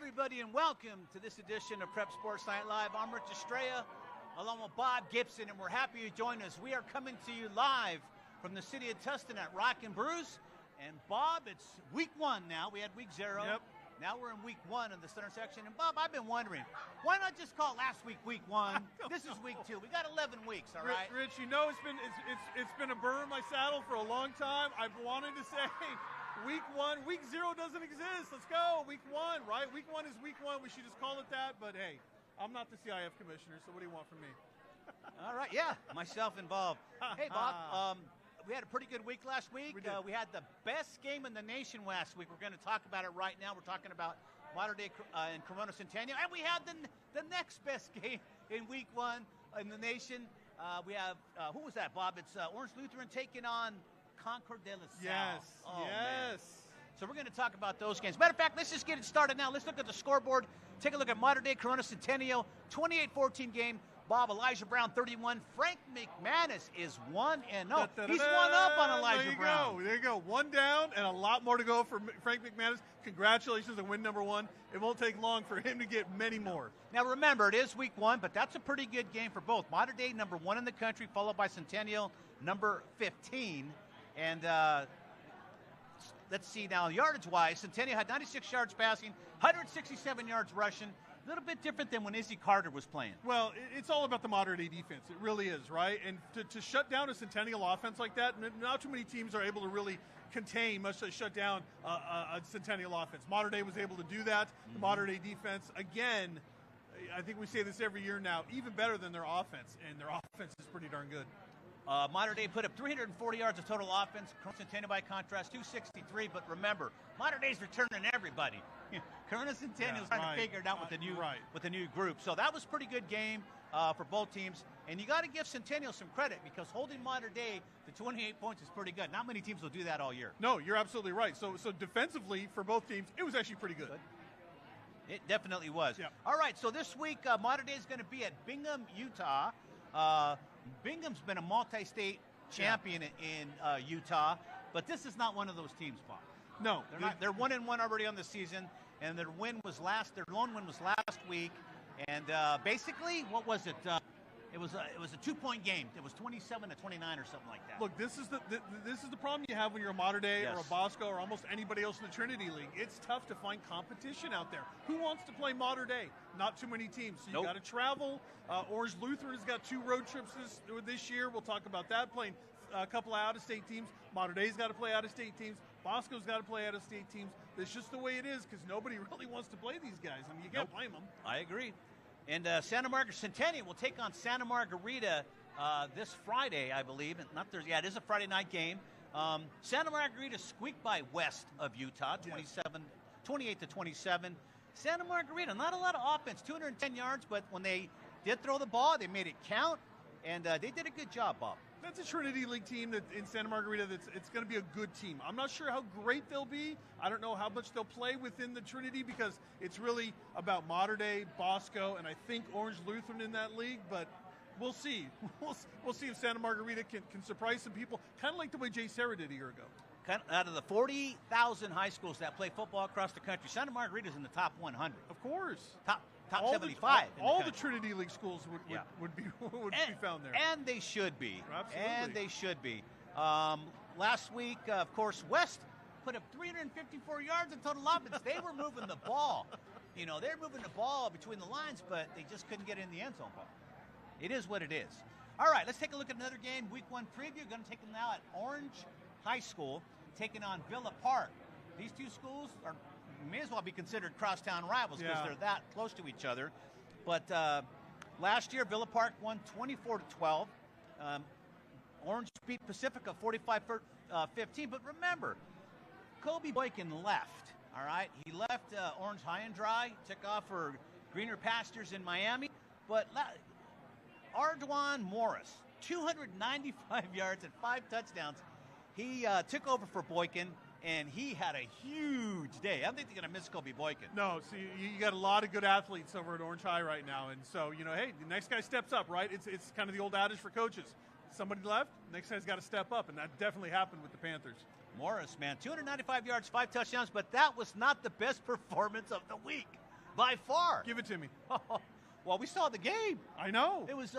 everybody, and welcome to this edition of Prep Sports Night Live. I'm Rich Estrella, along with Bob Gibson, and we're happy you joined us. We are coming to you live from the city of Tustin at Rock Brews. And Bob, it's week one now. We had week 0. Yep. Now we're in week 1 of the Southern section. And Bob, I've been wondering, why not just call last week week 1? This is week 2. We got 11 weeks, all right? Rich, you know it's been a burr in my saddle for a long time. I've wanted to say week 1, week 0 doesn't exist. Let's go, week 1, right? Week 1 is week 1. We should just call it that. But hey, I'm not the CIF commissioner, so what do you want from me? All right, yeah, myself involved. Hey, Bob, we had a pretty good week last week. We had the best game in the nation last week. We're going to talk about it right now. We're talking about Modern Day and Corona Centennial. And we had the next best game in week 1 in the nation. We have, who was that, Bob? It's Orange Lutheran taking on Concord de la Salle. Yes, oh, yes. Man. So we're going to talk about those games. Matter of fact, let's just get it started now. Let's look at the scoreboard. Take a look at Modern Day Corona Centennial, 28-14 game. Bob, Elijah Brown, 31. Frank McManus is 1-0. He's 1 up on Elijah Brown. There you go. 1 down and a lot more to go for Frank McManus. Congratulations on win number 1. It won't take long for him to get many more. Now, remember, it is week 1, but that's a pretty good game for both. Modern Day, number 1 in the country, followed by Centennial, number 15. And let's see now, yardage-wise, Centennial had 96 yards passing, 167 yards rushing. A little bit different than when Izzy Carter was playing. Well, it's all about the modern day defense. It really is, right? And to shut down a Centennial offense like that, not too many teams are able to really contain, much less shut down a Centennial offense. Modern Day was able to do that. The modern day defense, again, I think we say this every year now, even better than their offense, and their offense is pretty darn good. Modern Day put up 340 yards of total offense. Centennial, by contrast, 263. But remember, Modern Day's returning everybody. Corona Centennial's trying to figure it out with the new group. So that was a pretty good game for both teams. And you got to give Centennial some credit because holding Modern Day to 28 points is pretty good. Not many teams will do that all year. No, you're absolutely right. So defensively for both teams, it was actually pretty good. It definitely was. Yeah. All right, so this week, Modern Day is going to be at Bingham, Utah. Bingham's been a multi-state champion in Utah, but this is not one of those teams, Bob. No, they're 1-1 already on the season, and their lone win was last week, and basically, what was it? It was a 2-point game. It was 27-29 or something like that. Look, this is the problem you have when you're a Modern Day or a Bosco or almost anybody else in the Trinity League. It's tough to find competition out there. Who wants to play Modern Day? Not too many teams. So you got to travel. Orange Lutheran has got 2 road trips this year. We'll talk about that, playing a couple of out-of-state teams. Modern Day's got to play out-of-state teams. Bosco's got to play out-of-state teams. That's just the way it is because nobody really wants to play these guys. I mean, you can't blame them. I agree. And Santa Margarita Centennial will take on Santa Margarita this Friday, I believe. Not Thursday. Yeah, it is a Friday night game. Santa Margarita squeaked by west of Utah, 28-27. Santa Margarita, not a lot of offense, 210 yards, but when they did throw the ball, they made it count, and they did a good job, Bob. That's a Trinity League team that in Santa Margarita. It's going to be a good team. I'm not sure how great they'll be. I don't know how much they'll play within the Trinity because it's really about Modern Day, Bosco, and I think Orange Lutheran in that league. But we'll see. We'll see if Santa Margarita can surprise some people, kind of like the way Jay Serra did a year ago. Out of the 40,000 high schools that play football across the country, Santa Margarita's in the top 100. Of course. Top 75. All the Trinity League schools would be found there. And they should be. Absolutely. And they should be. Last week, of course, West put up 354 yards in total offense. They were moving the ball. They're moving the ball between the lines, but they just couldn't get in the end zone. It is what it is. All right, let's take a look at another game. Week 1 preview. Going to take them now at Orange High School, taking on Villa Park. These two schools may as well be considered crosstown rivals because they're that close to each other. But last year, Villa Park won 24-12. Orange beat Pacifica 45-15. But remember, Kobe Boykin left. All right, he left Orange high and dry, took off for greener pastures in Miami. But Arduan Morris, 295 yards and 5 touchdowns. He took over for Boykin, and he had a huge day. I don't think they're going to miss Kobe Boykin. No, so you got a lot of good athletes over at Orange High right now. And so, hey, the next guy steps up, right? It's kind of the old adage for coaches. Somebody left, next guy's got to step up, and that definitely happened with the Panthers. Morris, man, 295 yards, 5 touchdowns, but that was not the best performance of the week. By far. Give it to me. Well, we saw the game. I know. It was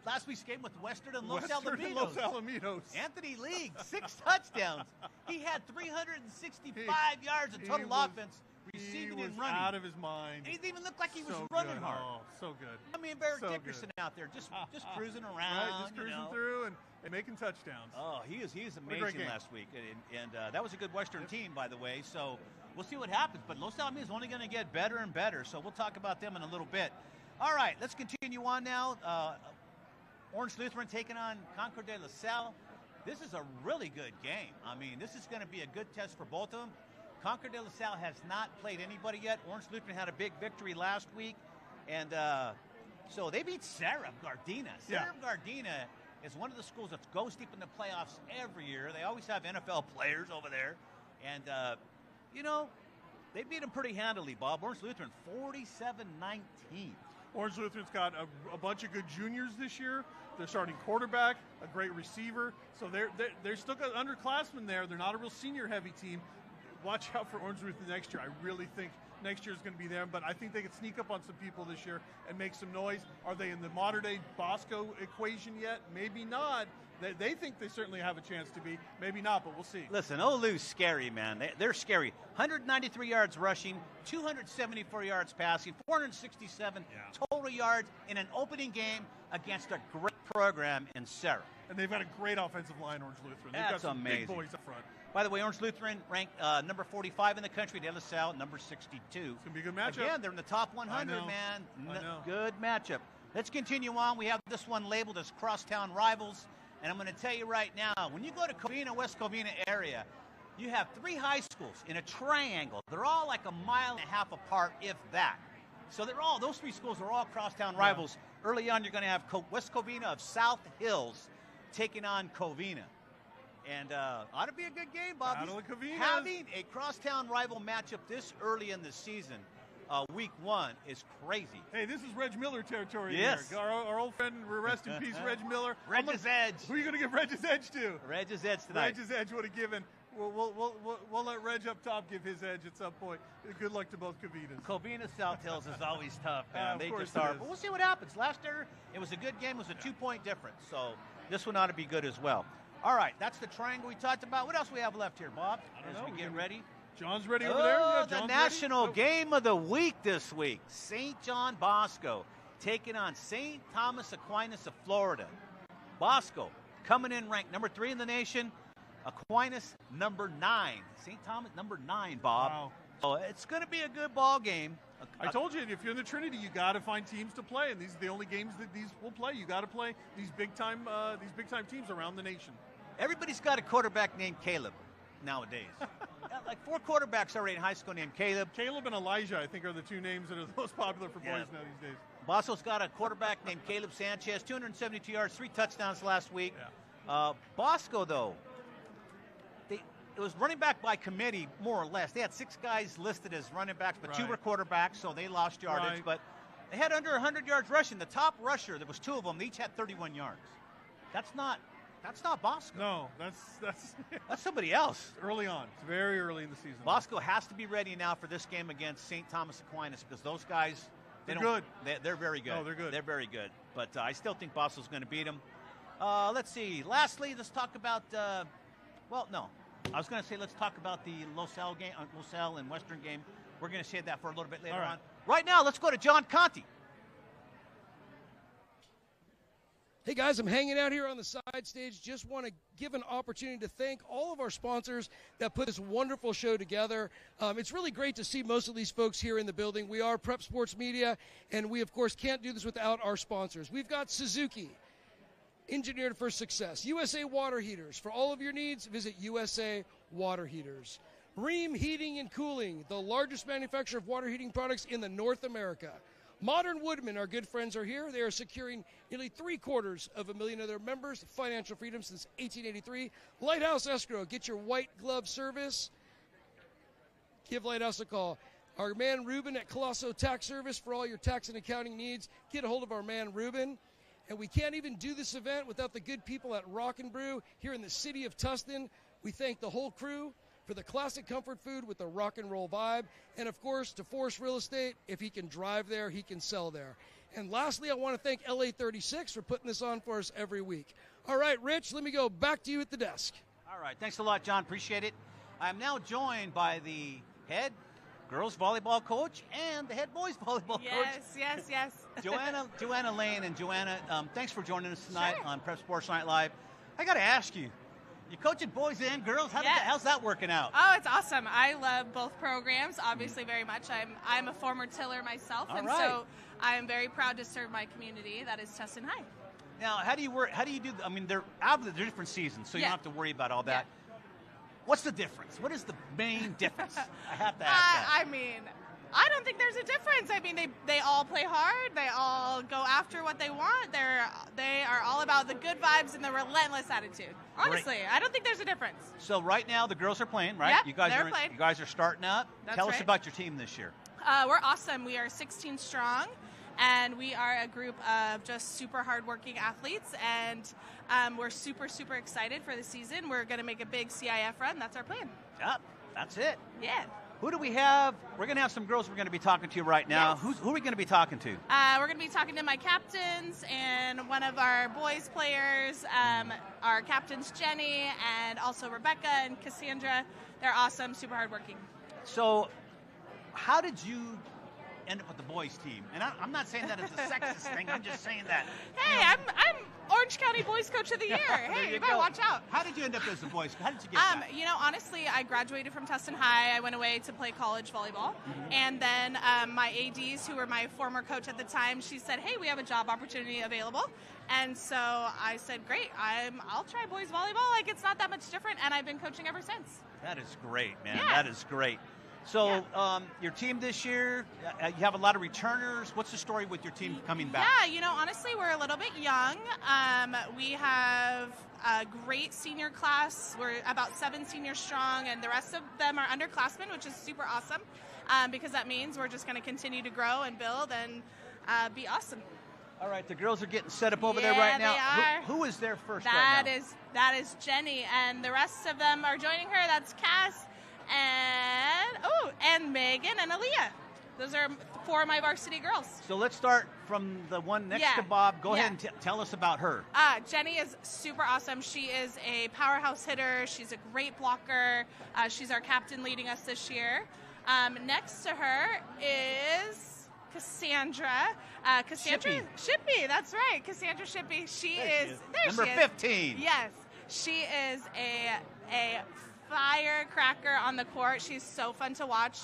last week's game with Western and Los Alamitos. Anthony League, 6 touchdowns. He had 365 yards of total offense, receiving and running. Out of his mind. And he didn't even look like he was running hard. Oh, so good. I mean, Barrett Dickerson out there just cruising around. Right, just cruising through and making touchdowns. Oh, he is amazing last week. And that was a good Western team, by the way. So we'll see what happens. But Los Alamitos is only going to get better and better. So we'll talk about them in a little bit. All right, let's continue on now. Orange Lutheran taking on Concord de La Salle. This is a really good game. I mean, this is going to be a good test for both of them. Concord de La Salle has not played anybody yet. Orange Lutheran had a big victory last week. And so they beat Serra Gardena. Serra Gardena is one of the schools that goes deep in the playoffs every year. They always have NFL players over there. And, they beat them pretty handily, Bob. Orange Lutheran, 47-19. Orange Lutheran's got a bunch of good juniors this year. They're starting quarterback, a great receiver. So they're still got underclassmen there. They're not a real senior-heavy team. Watch out for Orange Lutheran next year. I really think next year is going to be them, but I think they could sneak up on some people this year and make some noise. Are they in the modern-day Bosco equation yet? Maybe not. They think they certainly have a chance to be. Maybe not, but we'll see. Listen, Olu's scary, man. They're scary. 193 yards rushing, 274 yards passing, 467 total yards in an opening game against a great program in Serra. And they've got a great offensive line, Orange Lutheran. They've got some amazing. Big boys up front. By the way, Orange Lutheran ranked number 45 in the country. De La Salle, number 62. It's going to be a good matchup. Again, they're in the top 100, man. I know. Good matchup. Let's continue on. We have this one labeled as crosstown rivals. And I'm going to tell you right now, when you go to Covina, West Covina area, you have 3 high schools in a triangle. They're all like a mile and a half apart, if that. So those 3 schools are all crosstown rivals. Early on, you're going to have West Covina of South Hills taking on Covina. And ought to be a good game, Bob. Battle of Covina. Having a crosstown rival matchup this early in the season, week 1, is crazy. Hey, this is Reg Miller territory yes. here. Our old friend, rest in peace, Reg Miller. Reg's Edge. Who are you going to give Reg's Edge to? Reg's Edge tonight. Reg's Edge would have given. We'll let Reg up top give his edge at some point. Good luck to both Covinas. Covina South Hills is always tough, man. They just are. But we'll see what happens. Last year, it was a good game. It was a 2-point difference. So this one ought to be good as well. All right, that's the triangle we talked about. What else we have left here, Bob, as we get ready? John's ready over there. Yeah, the national game of the week this week. St. John Bosco taking on St. Thomas Aquinas of Florida. Bosco coming in ranked number 3 in the nation. Aquinas number 9. St. Thomas number 9, Bob. Wow. So it's going to be a good ball game. I told you, if you're in the Trinity, you got to find teams to play, and these are the only games that these will play. You got to play these big time teams around the nation. Everybody's got a quarterback named Caleb nowadays. Like 4 quarterbacks already in high school named Caleb. Caleb and Elijah, I think, are the 2 names that are the most popular for boys now these days. Bosco's got a quarterback named Caleb Sanchez, 272 yards, 3 touchdowns last week. Yeah. Bosco, though, it was running back by committee, more or less. They had 6 guys listed as running backs, but 2 were quarterbacks, so they lost yardage. Right. But they had under 100 yards rushing. The top rusher, there was 2 of them. They each had 31 yards. That's not Bosco. No, that's somebody else. Early on. It's very early in the season. Bosco has to be ready now for this game against St. Thomas Aquinas because those guys, they're good. They're very good. No, they're good. They're very good. But I still think Bosco's going to beat them. Let's see. Lastly, let's talk about. I was going to say let's talk about the LaSalle game, LaSalle and Western game. We're going to save that for a little bit later on. Right now, let's go to John Conti. Hey guys, I'm hanging out here on the side stage. Just want to give an opportunity to thank all of our sponsors that put this wonderful show together. It's really great to see most of these folks here in the building. We are Prep Sports Media, and we, of course, can't do this without our sponsors. We've got Suzuki, engineered for success. USA Water Heaters. For all of your needs, visit USA Water Heaters. Ream Heating and Cooling, the largest manufacturer of water heating products in the North America. Modern Woodmen, our good friends, are here. They are securing nearly 750,000 of their members' financial freedom since 1883. Lighthouse Escrow, get your white glove service. Give Lighthouse a call. Our man Ruben at Colosso Tax Service for all your tax and accounting needs. Get a hold of our man Ruben. And we can't even do this event without the good people at Rock Brews here in the city of Tustin. We thank the whole crew for the classic comfort food with the rock and roll vibe. And of course, to Forest Real Estate, if he can drive there, he can sell there. And lastly, I want to thank LA36 for putting this on for us every week. All right, Rich, let me go back to you at the desk. All right, thanks a lot, John. Appreciate it. I'm now joined by the head girls volleyball coach and the head boys volleyball coach. Yes. Joanna Lane. And Joanna, thanks for joining us tonight Sure. on Prep Sports Night Live. I got to ask you, you're coaching boys and girls? How's that working out? Oh, it's awesome. I love both programs, obviously, very much. I'm a former tiller myself, so I'm very proud to serve my community. That is Tustin High. Now, how do you work? How do you do? I mean, they're different seasons, so you don't have to worry about all that. What's the difference? What is the main difference? I have to ask that. I mean, I don't think there's a difference. I mean, they all play hard. They all go after what they want. They are all about the good vibes and the relentless attitude. Honestly, I don't think there's a difference. So right now the girls are playing, right? Yep, you guys they're playing. You guys are starting up. That's Tell us right. about your team this year. We're awesome. We are 16 strong, and we are a group of just super hardworking athletes, and we're super, super excited for the season. We're going to make a big CIF run. That's our plan. Yep, that's it. Yeah. Who do we have? We're going to have some girls we're going to be talking to right now. Yes. Who are we going to be talking to? We're going to be talking to my captains and one of our boys players, our captains Jenny and also Rebecca and Cassandra. They're awesome, super hardworking. So how did you end up with the boys team? And I'm not saying that as a sexist thing. I'm just saying that. Hey, I'm Orange County Boys Coach of the Year. Hey, you better watch out. How did you end up as a boys? How did you get that? You know, honestly, I graduated from Tustin High. I went away to play college volleyball. And then my ADs, who were my former coach at the time, she said, hey, we have a job opportunity available. And so I said, great, I'll try boys volleyball. Like, it's not that much different. And I've been coaching ever since. That is great, man. Yeah. That is great. So your team this year, you have a lot of returners. What's the story with your team coming back? Yeah, you know, honestly, we're a little bit young. We have a great senior class. We're about 7 seniors strong, and the rest of them are underclassmen, which is super awesome because that means we're just going to continue to grow and build and be awesome. All right, the girls are getting set up over there right now. They are. Who is there first right now? That is Jenny, and the rest of them are joining her. That's Cass. And Megan and Aaliyah. Those are 4 of my varsity girls. So let's start from the one next to Bob. Go ahead and tell us about her. Jenny is super awesome. She is a powerhouse hitter. She's a great blocker. She's our captain leading us this year. Next to her is Cassandra. Cassandra Shippey. That's right. Cassandra Shippey. Number 15. Yes. She is a firecracker on the court. She's so fun to watch.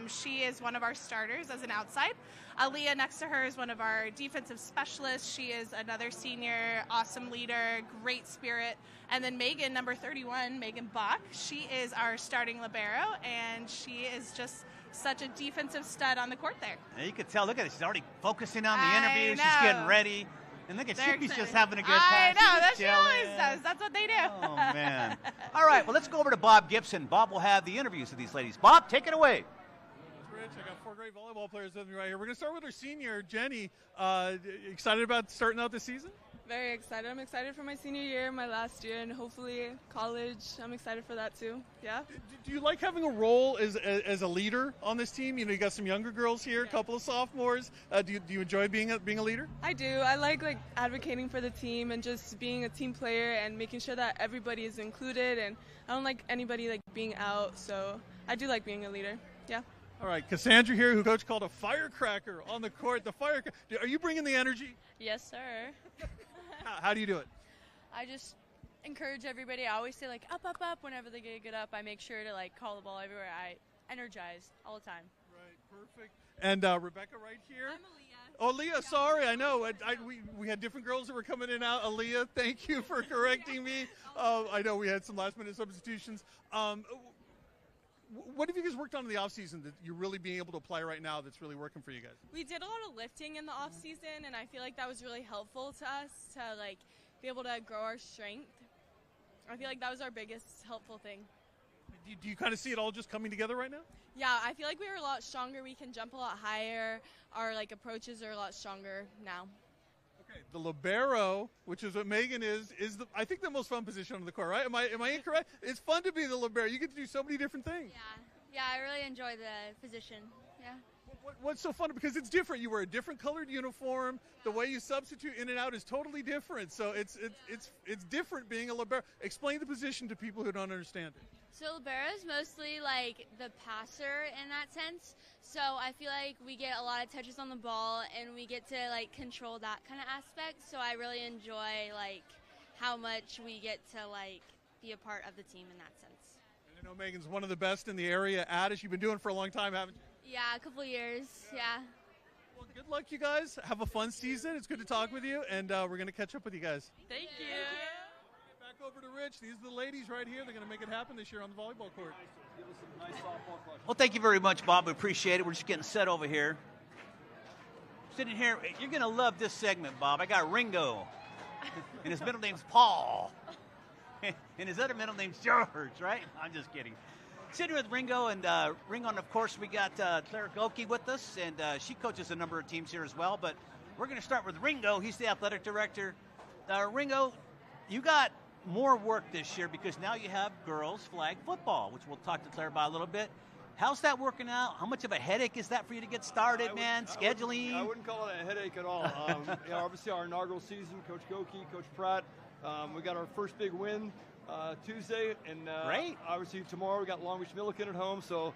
She is one of our starters as an outside. Aaliyah next to her is one of our defensive specialists. She is another senior, awesome leader, great spirit. And then Megan, number 31, Megan Bach. She is our starting libero, and she is just such a defensive stud on the court there. Now you can tell, look at this. She's already focusing on the interview. She's getting ready. And look at Shippey's just having a good time. I know, that she always does. That's what they do. Oh, man. All right, well, let's go over to Bob Gibson. Bob will have the interviews of these ladies. Bob, take it away. That's Rich. I got 4 great volleyball players with me right here. We're going to start with our senior, Jenny. Excited about starting out this season? Very excited. I'm excited for my senior year, my last year, and hopefully college. I'm excited for that too. Yeah. Do you like having a role as a leader on this team? You know, you got some younger girls here, a couple of sophomores. Do you enjoy being a leader? I do. I like advocating for the team and just being a team player and making sure that everybody is included. And I don't like anybody being out, so I do like being a leader. Yeah. All right, Cassandra here, who Coach called a firecracker on the court. Are you bringing the energy? Yes, sir. How do you do it? I just encourage everybody. I always say up, up, up whenever they get up. I make sure to call the ball everywhere. I energize all the time. Right, perfect. And Rebecca right here. I'm Aaliyah. Oh, Aaliyah, sorry. I know. We had different girls that were coming in and out. Aaliyah, thank you for correcting me. I know we had some last-minute substitutions. What have you guys worked on in the off-season that you're really being able to apply right now that's really working for you guys? We did a lot of lifting in the off season, and I feel like that was really helpful to us to be able to grow our strength. I feel like that was our biggest helpful thing. Do you kind of see it all just coming together right now? Yeah, I feel like we were a lot stronger. We can jump a lot higher. Our approaches are a lot stronger now. The libero, which is what Megan is the, I think, the most fun position on the court, right? Am I incorrect? It's fun to be the libero. You get to do so many different things. Yeah, I really enjoy the position. Yeah. What's so fun? Because it's different. You wear a different colored uniform. The way you substitute in and out is totally different. So it's different being a libero. Explain the position to people who don't understand it. So libero is mostly like the passer in that sense. So I feel like we get a lot of touches on the ball and we get to like control that kind of aspect. So I really enjoy like how much we get to like be a part of the team in that sense. And I know Megan's one of the best in the area at it. You've been doing it for a long time, haven't you? Yeah, a couple years. Yeah. Well, good luck, you guys. Have a fun season. It's good to talk with you, and we're going to catch up with you guys. Thank you. Back over to Rich. These are the ladies right here. They're going to make it happen this year on the volleyball court. Give us some nice softball questions. Well, thank you very much, Bob. We appreciate it. We're just getting set over here. Sitting here, you're going to love this segment, Bob. I got Ringo, and his middle name's Paul, and his other middle name's George, right? I'm just kidding. Sitting with Ringo, and of course, we got Claire Goki with us, and she coaches a number of teams here as well. But we're going to start with Ringo. He's the athletic director. Ringo, you got more work this year because now you have girls flag football, which we'll talk to Claire about a little bit. How's that working out? How much of a headache is that for you to get started, Scheduling? I wouldn't call it a headache at all. Obviously, our inaugural season, Coach Goki, Coach Pratt, we got our first big win Tuesday, and Great. Obviously tomorrow we got Long Beach Milliken at home, so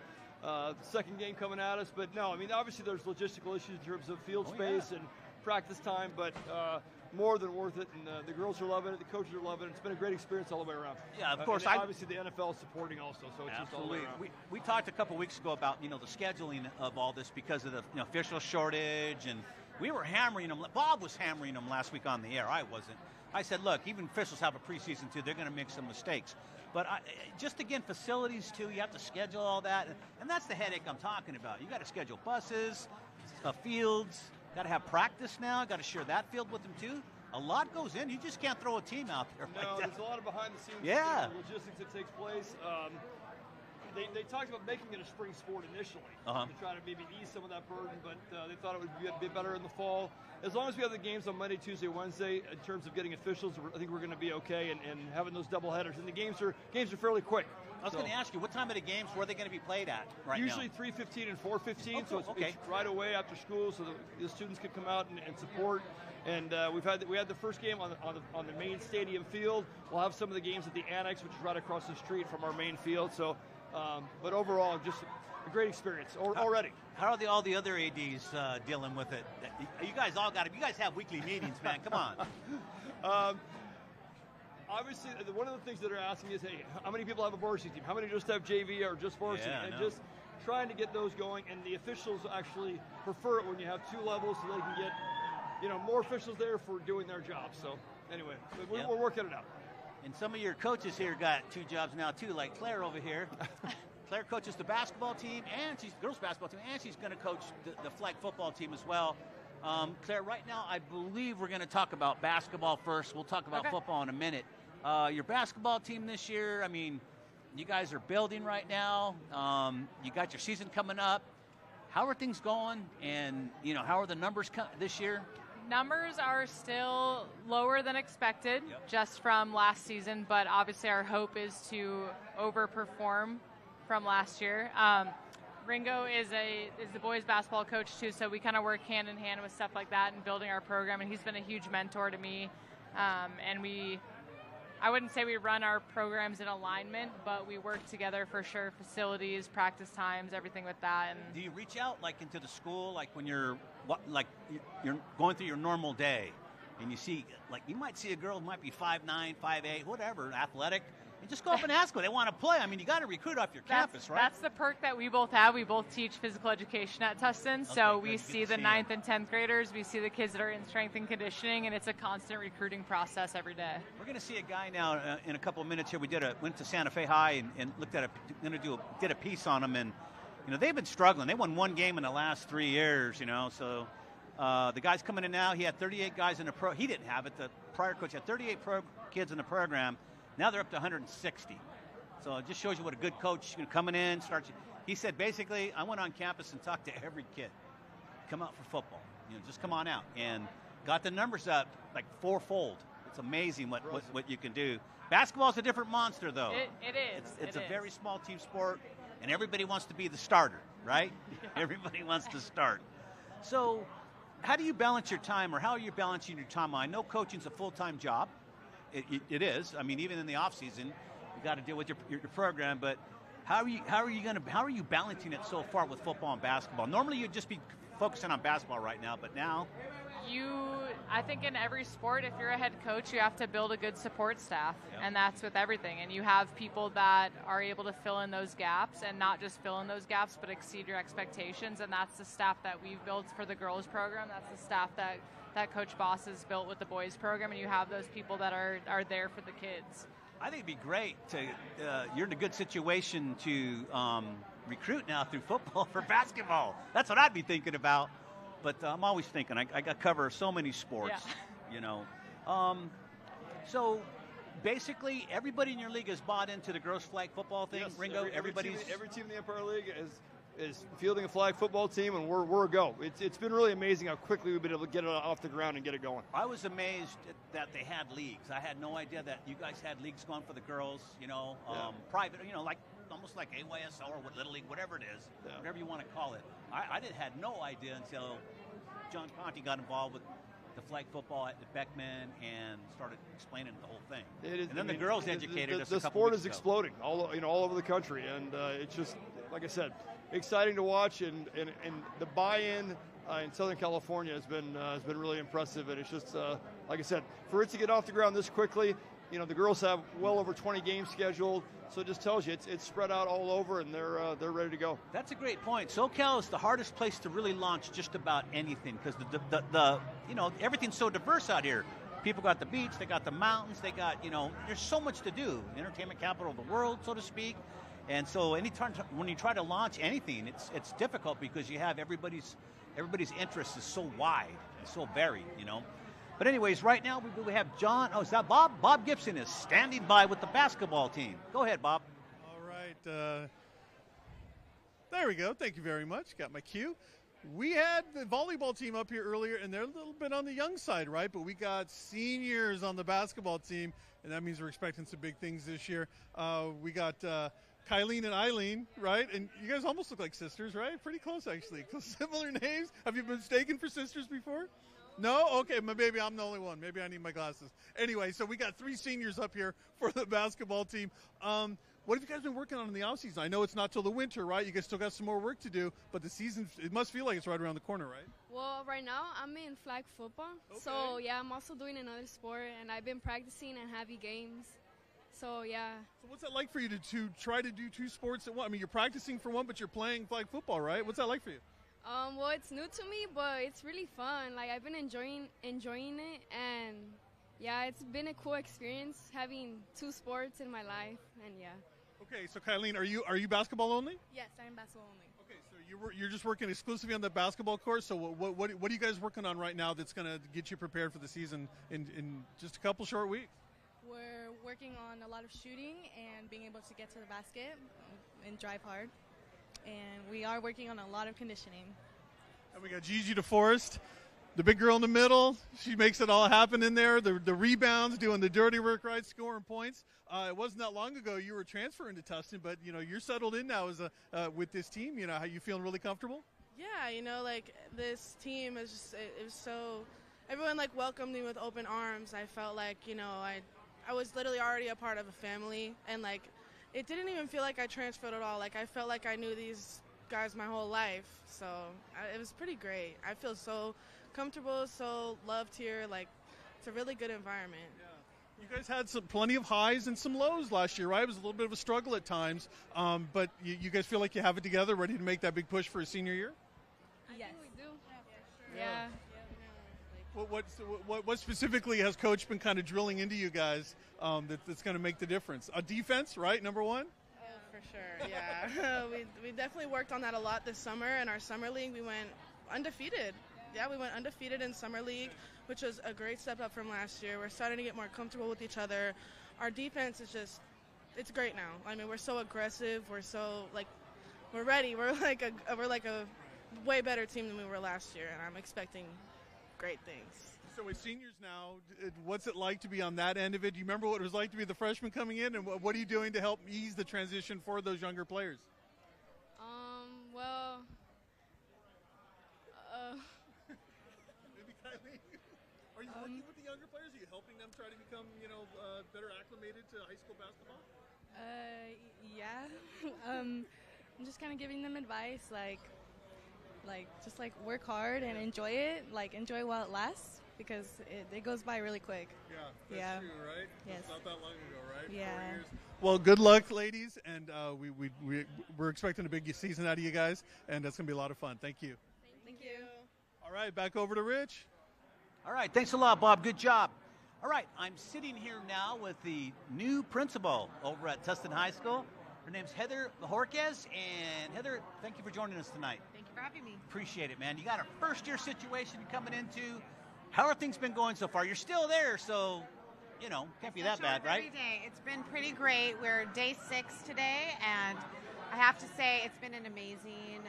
second game coming at us. But no, I mean, obviously there's logistical issues in terms of field space and practice time, but more than worth it, and the girls are loving it, the coaches are loving it. It's been a great experience all the way around. Yeah, of course. Obviously the NFL is supporting also, so it's just all the way Absolutely. around. We talked a couple weeks ago about, the scheduling of all this because of the official shortage, and we were hammering them. Bob was hammering them last week on the air. I wasn't. I said, look, even officials have a preseason too. They're going to make some mistakes. But just again, facilities too, you have to schedule all that. And that's the headache I'm talking about. You got to schedule buses, fields, got to have practice now, got to share that field with them too. A lot goes in. You just can't throw a team out there. No, like that. there's a lot of behind the scenes logistics that takes place. They talked about making it a spring sport initially to try to maybe ease some of that burden, but they thought it would be a bit better in the fall. As long as we have the games on Monday, Tuesday, Wednesday, in terms of getting officials, I think we're going to be okay, and having those double headers. And the games are fairly quick. I was going to ask you, what time of the games were they going to be played at right Usually now? 3:15 and 4:15, so it's okay. right away after school, so the students can come out and support. And we had the first game on the main stadium field. We'll have some of the games at the annex, which is right across the street from our main field. So, but overall, just a great experience already. How are all the other ADs dealing with it? You guys you guys have weekly meetings, man. Come on. Obviously, one of the things that they're asking is, hey, how many people have a varsity team? How many just have JV or just varsity? Yeah, and just trying to get those going. And the officials actually prefer it when you have two levels, so they can get more officials there for doing their job. So anyway, we're working it out. And some of your coaches here got two jobs now too, like Claire over here. Claire coaches the basketball team, and she's girls basketball team, and she's going to coach the flag football team as well. Claire, right now, I believe we're going to talk about basketball first. We'll talk about football in a minute. Your basketball team this year, I mean, you guys are building right now. You got your season coming up. How are things going? And, how are the numbers this year? Numbers are still lower than expected just from last season, but obviously our hope is to overperform from last year. Ringo is the boys basketball coach too, so we kind of work hand in hand with stuff like that and building our program, and he's been a huge mentor to me. And I wouldn't say we run our programs in alignment, but we work together for sure, facilities, practice times, everything with that. And do you reach out into the school, when you're going through your normal day, and you see, you might see a girl who might be 5'9", 5'8", whatever, athletic, and just go up and ask them. They want to play. I mean, you got to recruit off your campus, right? That's the perk that we both have. We both teach physical education at Tustin, so we see the 9th and 10th graders. We see the kids that are in strength and conditioning, and it's a constant recruiting process every day. We're going to see a guy now in a couple of minutes here. We went to Santa Fe High and looked at did a piece on them, and they've been struggling. They won one game in the last 3 years, so the guy's coming in now. He had 38 guys in the pro. He didn't have it. The prior coach had 38 kids in the program. Now they're up to 160. So it just shows you what a good coach coming in starts. He said, basically, I went on campus and talked to every kid. Come out for football. Just come on out. And got the numbers up like fourfold. It's amazing what you can do. Basketball's a different monster, though. It is. It's a very small team sport, and everybody wants to be the starter, right? Everybody wants to start. So how do you balance your time, or how are you balancing your time? I know coaching's a full-time job. It is. I mean, even in the off season, you got to deal with your program. But how are you balancing it so far with football and basketball? Normally, you'd just be focusing on basketball right now, but now I think in every sport, if you're a head coach, you have to build a good support staff, and that's with everything. And you have people that are able to fill in those gaps, and not just fill in those gaps, but exceed your expectations. And that's the staff that we've built for the girls program. That's the staff that Coach Boss has built with the boys program, and you have those people that are there for the kids. I think it'd be great to you're in a good situation to recruit now through football for basketball. That's what I'd be thinking about. But I'm always thinking I got cover so many sports, you know. So basically, everybody in your league has bought into the girls flag football thing. Yes, Ringo, every team in the Empire League is fielding a flag football team, and we're a go. It's been really amazing how quickly we've been able to get it off the ground and get it going. I was amazed that they had leagues. I had no idea that you guys had leagues going for the girls, you know, private, you know, like almost like AYSL or Little League, whatever it is, whatever you want to call it. I had no idea until John Conti got involved with the flag football at Beckman and started explaining the whole thing. And then the girls educated us. The sport is exploding all over the country, and it's just, like I said, exciting to watch, and the buy-in in Southern California has been really impressive. And it's just, like I said, for it to get off the ground this quickly, you know, the girls have well over 20 games scheduled, so it just tells you it's spread out all over, and they're ready to go. That's a great point. SoCal is the hardest place to really launch just about anything, because the you know, everything's so diverse out here. People got the beach, they got the mountains, they got, you know, there's so much to do. Entertainment capital of the world, so to speak. And so anytime when you try to launch anything, it's difficult because you have everybody's interest is so wide and so varied, you know. But anyways, right now we have John. Oh, is that Bob? Bob Gibson is standing by with the basketball team. Go ahead, Bob. All right. There we go. Thank you very much. Got my cue. We had the volleyball team up here earlier, and they're a little bit on the young side, right? But we got seniors on the basketball team, and that means we're expecting some big things this year. We got Kylene and Eileen, right? And you guys almost look like sisters, right? Pretty close, actually. Similar names. Have you been mistaken for sisters before? No? Okay, maybe I'm the only one. Maybe I need my glasses. Anyway, so we got 3 seniors up here for the basketball team. What have you guys been working on in the offseason? I know it's not till the winter, right? You guys still got some more work to do, but the season, it must feel like it's right around the corner, right? Well, right now I'm in flag football. Okay. So, yeah, I'm also doing another sport, and I've been practicing and heavy games. So, yeah. So what's that like for you to try to do 2 sports at once? I mean, you're practicing for one, but you're playing flag football, right? What's that like for you? Well, it's new to me, but it's really fun. Like, I've been enjoying it, and yeah, it's been a cool experience having 2 sports in my life, and yeah. Okay, so Kylene, are you basketball only? Yes, I'm basketball only. Okay, so you're just working exclusively on the basketball course. So what are you guys working on right now that's going to get you prepared for the season in just a couple short weeks? We're working on a lot of shooting and being able to get to the basket and drive hard. And we are working on a lot of conditioning. And we got Gigi DeForest, the big girl in the middle. She makes it all happen in there. The rebounds, doing the dirty work, right, scoring points. It wasn't that long ago you were transferring to Tustin, but, you know, you're settled in now as with this team. You know, how you feeling really comfortable? Yeah, you know, like, this team is just, it was so, everyone, like, welcomed me with open arms. I felt like, you know, I was literally already a part of a family, and, like, it didn't even feel like I transferred at all. Like, I felt like I knew these guys my whole life. So it was pretty great. I feel so comfortable, so loved here. Like, it's a really good environment. Yeah. You guys had plenty of highs and some lows last year, right? It was a little bit of a struggle at times. But you guys feel like you have it together, ready to make that big push for a senior year? Yes. I think we do. Yeah. What specifically has Coach been kind of drilling into you guys that's going to make the difference? Defense, right? Number one? Oh, for sure, yeah. we definitely worked on that a lot this summer. In our summer league, we went undefeated. Yeah, we went undefeated in summer league, which was a great step up from last year. We're starting to get more comfortable with each other. Our defense is just, it's great now. I mean, we're so aggressive. We're so, like, we're ready. We're like a way better team than we were last year, and I'm expecting great things. So with seniors now, what's it like to be on that end of it? Do you remember what it was like to be the freshman coming in, and what are you doing to help ease the transition for those younger players? Well, maybe Kylie, are you working with the younger players? Are you helping them try to become, better acclimated to high school basketball? Yeah. I'm just kind of giving them advice, just work hard and enjoy it, enjoy while it lasts, because it goes by really quick. Yeah, that's true, right? Yes. It's not that long ago, right? Yeah. 4 years. Well, good luck, ladies, and we're expecting a big season out of you guys, and that's going to be a lot of fun. Thank you. Thank you. All right, back over to Rich. All right, thanks a lot, Bob. Good job. All right, I'm sitting here now with the new principal over at Tustin High School. Her name's Heather Bajorquez, and Heather, thank you for joining us tonight. Thank you for having me. Appreciate it, man. You got a first-year situation coming into. How are things been going so far? You're still there, so, can't be that bad, right? Every day. It's been pretty great. We're day 6 today, and I have to say it's been an amazing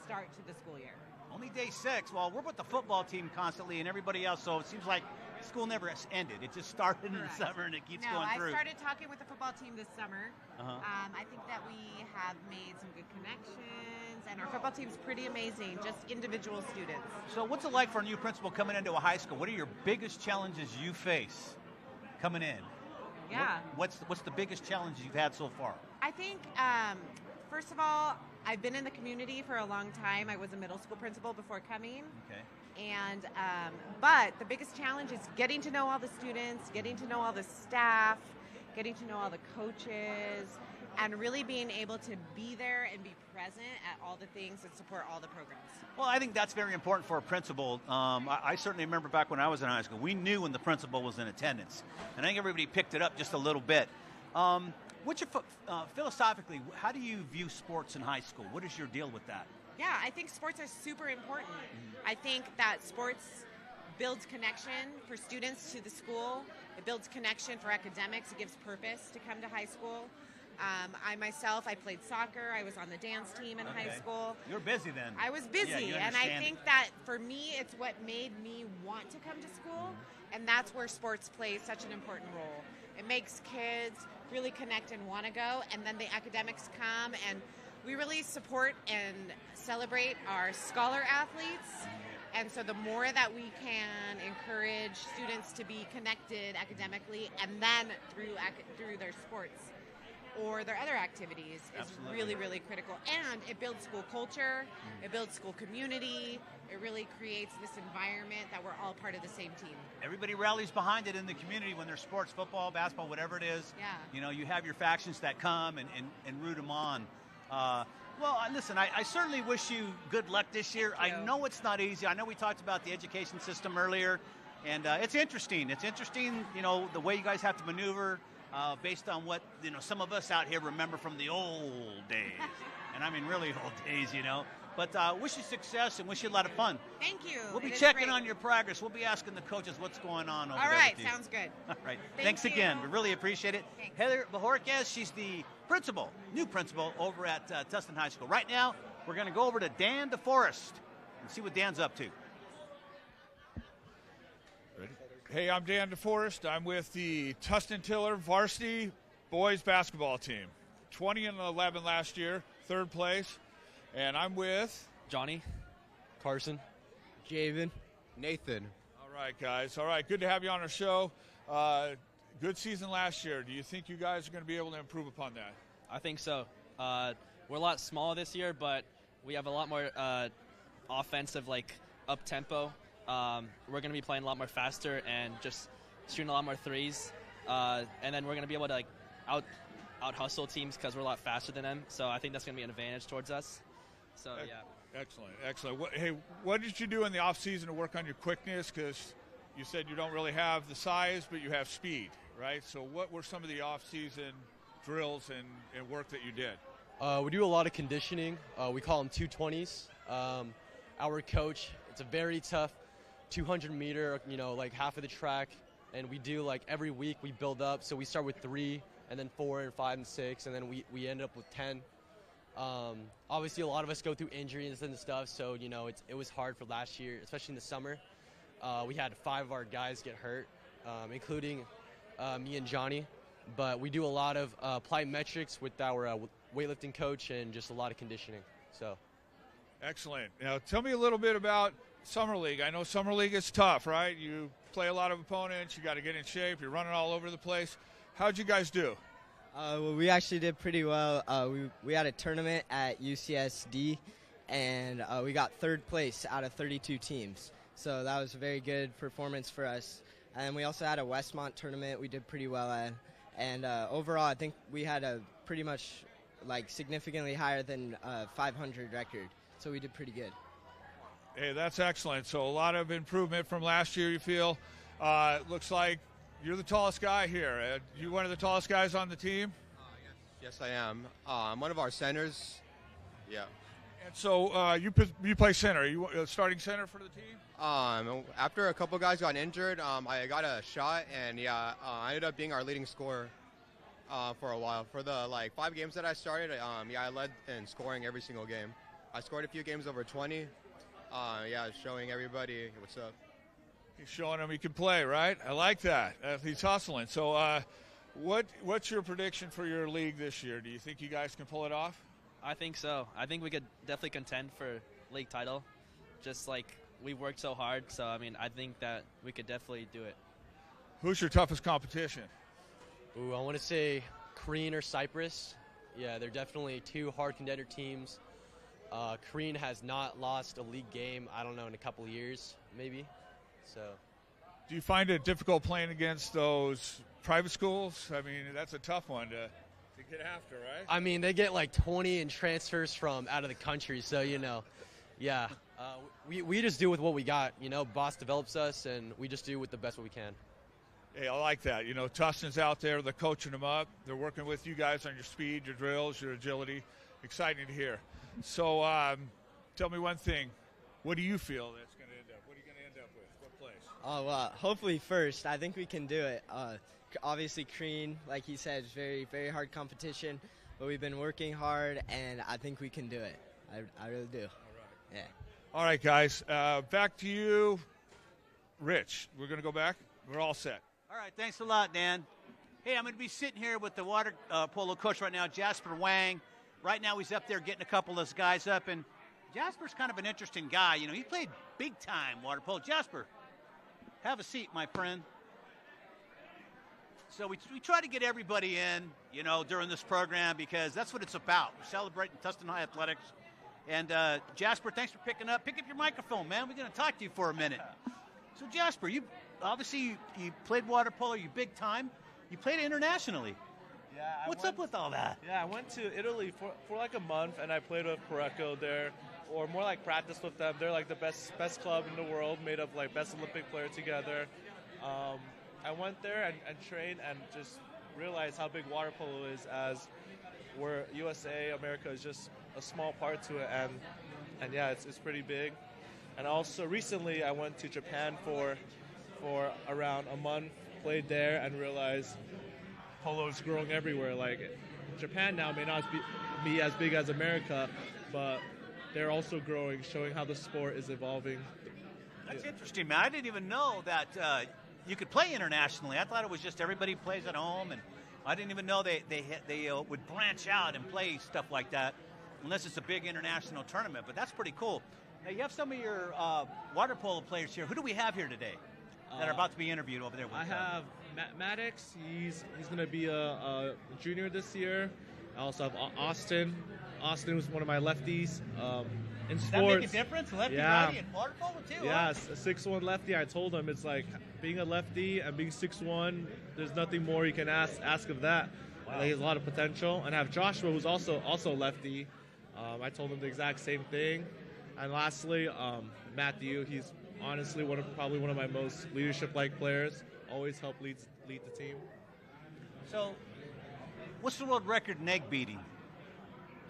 start to the school year. Only day 6. Well, we're with the football team constantly and everybody else, so it seems like school never has ended. It just started in the summer and it keeps going through. I started talking with the football team this summer. I think that we have made some good connections, and our football team's pretty amazing, just individual students. So what's it like for a new principal coming into a high school? What are your biggest challenges you face coming in? Yeah. What's the biggest challenge you've had so far? I think, first of all, I've been in the community for a long time. I was a middle school principal before coming. Okay. And but the biggest challenge is getting to know all the students, getting to know all the staff, getting to know all the coaches, and really being able to be there and be present at all the things that support all the programs. Well, I think that's very important for a principal. I certainly remember back when I was in high school, we knew when the principal was in attendance. And I think everybody picked it up just a little bit. Philosophically, how do you view sports in high school? What is your deal with that? Yeah, I think sports are super important. I think that sports builds connection for students to the school. It builds connection for academics. It gives purpose to come to high school. I played soccer. I was on the dance team in high school. You were busy then. I was busy, yeah, and I think that for me, it's what made me want to come to school, and that's where sports plays such an important role. It makes kids really connect and want to go, and then the academics come, and we really support and celebrate our scholar athletes. And so the more that we can encourage students to be connected academically and then through their sports or their other activities is really, really critical. And it builds school culture, it builds school community, it really creates this environment that we're all part of the same team. Everybody rallies behind it in the community when there's sports, football, basketball, whatever it is. Yeah. You have your factions that come and root them on. Listen, I certainly wish you good luck this year. I know it's not easy. I know we talked about the education system earlier, and it's interesting. It's interesting, the way you guys have to maneuver based on what, some of us out here remember from the old days. And I mean really old days, But wish you success and wish you a lot of fun. Thank you. We'll be checking on your progress. We'll be asking the coaches what's going on over there. All right, with you. sounds good. All right. Thanks again. We really appreciate it. Thanks. Heather Bajorquez, she's the new principal over at Tustin High School. Right now, we're going to go over to Dan DeForest and see what Dan's up to. Ready? Hey, I'm Dan DeForest. I'm with the Tustin Tiller varsity boys basketball team. 20-11 last year, 3rd place. And I'm with Johnny, Carson, Javen, Nathan. All right, guys. All right, good to have you on our show. Good season last year. Do you think you guys are going to be able to improve upon that? I think so. We're a lot smaller this year, but we have a lot more offensive, up-tempo. We're going to be playing a lot more faster and just shooting a lot more threes. And then we're going to be able to out-hustle teams because we're a lot faster than them. So I think that's going to be an advantage towards us. So, yeah. Excellent. What did you do in the off-season to work on your quickness? Because you said you don't really have the size, but you have speed, right? So what were some of the off-season drills and work that you did? We do a lot of conditioning. We call them 220s. Our coach, it's a very tough 200-meter, half of the track. And we do, every week we build up. So we start with 3, and then 4 and 5 and 6, and then we end up with 10. Obviously, a lot of us go through injuries and stuff, so, it was hard for last year, especially in the summer. we had 5 of our guys get hurt, including me and Johnny. But we do a lot of plyometrics with our weightlifting coach and just a lot of conditioning. So, excellent. Now, tell me a little bit about Summer League. I know Summer League is tough, right? You play a lot of opponents. You got to get in shape. You're running all over the place. How'd you guys do? Well, we actually did pretty well. We had a tournament at UCSD, and we got 3rd place out of 32 teams. So that was a very good performance for us. And we also had a Westmont tournament we did pretty well at. And overall, I think we had a pretty much significantly higher than 500 record. So we did pretty good. Hey, that's excellent. So a lot of improvement from last year, you feel. Looks like you're the tallest guy here. You one of the tallest guys on the team? Yes, I am. I'm one of our centers. Yeah. And so you play center. Are you starting center for the team? After a couple guys got injured, I got a shot, and I ended up being our leading scorer for a while. For the 5 games that I started, I led in scoring every single game. I scored a few games over 20. Showing everybody what's up. He's showing them he can play, right? I like that. He's hustling. So what's your prediction for your league this year? Do you think you guys can pull it off? I think so. I think we could definitely contend for league title. Just we worked so hard, so I think that we could definitely do it. Who's your toughest competition? Ooh, I want to say Korean or Cyprus. Yeah, they're definitely 2 hard contender teams. Korean has not lost a league game, I don't know, in a couple of years, maybe. So, do you find it difficult playing against those private schools? That's a tough one to get after, right? They get 20 in transfers from out of the country, so yeah. We just do with what we got. Boss develops us, and we just do with the best what we can. Hey, I like that. Tustin's out there. They're coaching them up. They're working with you guys on your speed, your drills, your agility. Exciting to hear. So tell me one thing. What do you feel that's going to end up? What are you going to end up with? What place? Hopefully first. I think we can do it. Obviously, Korean, like he said, is very, very hard competition. But we've been working hard, and I think we can do it. I really do. All right. Yeah. All right, guys. Back to you, Rich. We're going to go back. We're all set. All right. Thanks a lot, Dan. Hey, I'm going to be sitting here with the water polo coach right now, Jasper Wang. Right now he's up there getting a couple of those guys up, and Jasper's kind of an interesting guy. He played big-time water polo. Jasper, have a seat, my friend. So we try to get everybody in, during this program because that's what it's about. We're celebrating Tustin High Athletics. And Jasper, thanks for picking up. Pick up your microphone, man. We're going to talk to you for a minute. So, Jasper, you played water polo. You big time. You played internationally. Yeah. What's up with all that? Yeah, I went to Italy for a month, and I played with Pareco there, or more practice with them. They're the best club in the world, made of best Olympic player together. I went there and trained and just realized how big water polo is, as where USA, America is just a small part to it, and yeah, it's pretty big. And also recently I went to Japan for around a month, played there, and realized polo is growing everywhere. Japan now may not be as big as America, but they're also growing, showing how the sport is evolving. That's interesting, man. I didn't even know that you could play internationally. I thought it was just everybody plays at home, and I didn't even know they would branch out and play stuff like that unless it's a big international tournament. But that's pretty cool. Now, you have some of your water polo players here. Who do we have here today that are about to be interviewed over there? I have Maddox. He's going to be a junior this year. I also have Austin. Austin was one of my lefties in sports. Does that make a difference? Lefty, righty, and water polo too? Yeah, a 6'1" lefty. I told him it's being a lefty and being 6'1", there's nothing more you can ask of that. Wow. He has a lot of potential. And I have Joshua, who's also lefty. I told him the exact same thing. And lastly, Matthew. He's honestly probably one of my most leadership-like players. Always help lead the team. So, what's the world record in egg beating?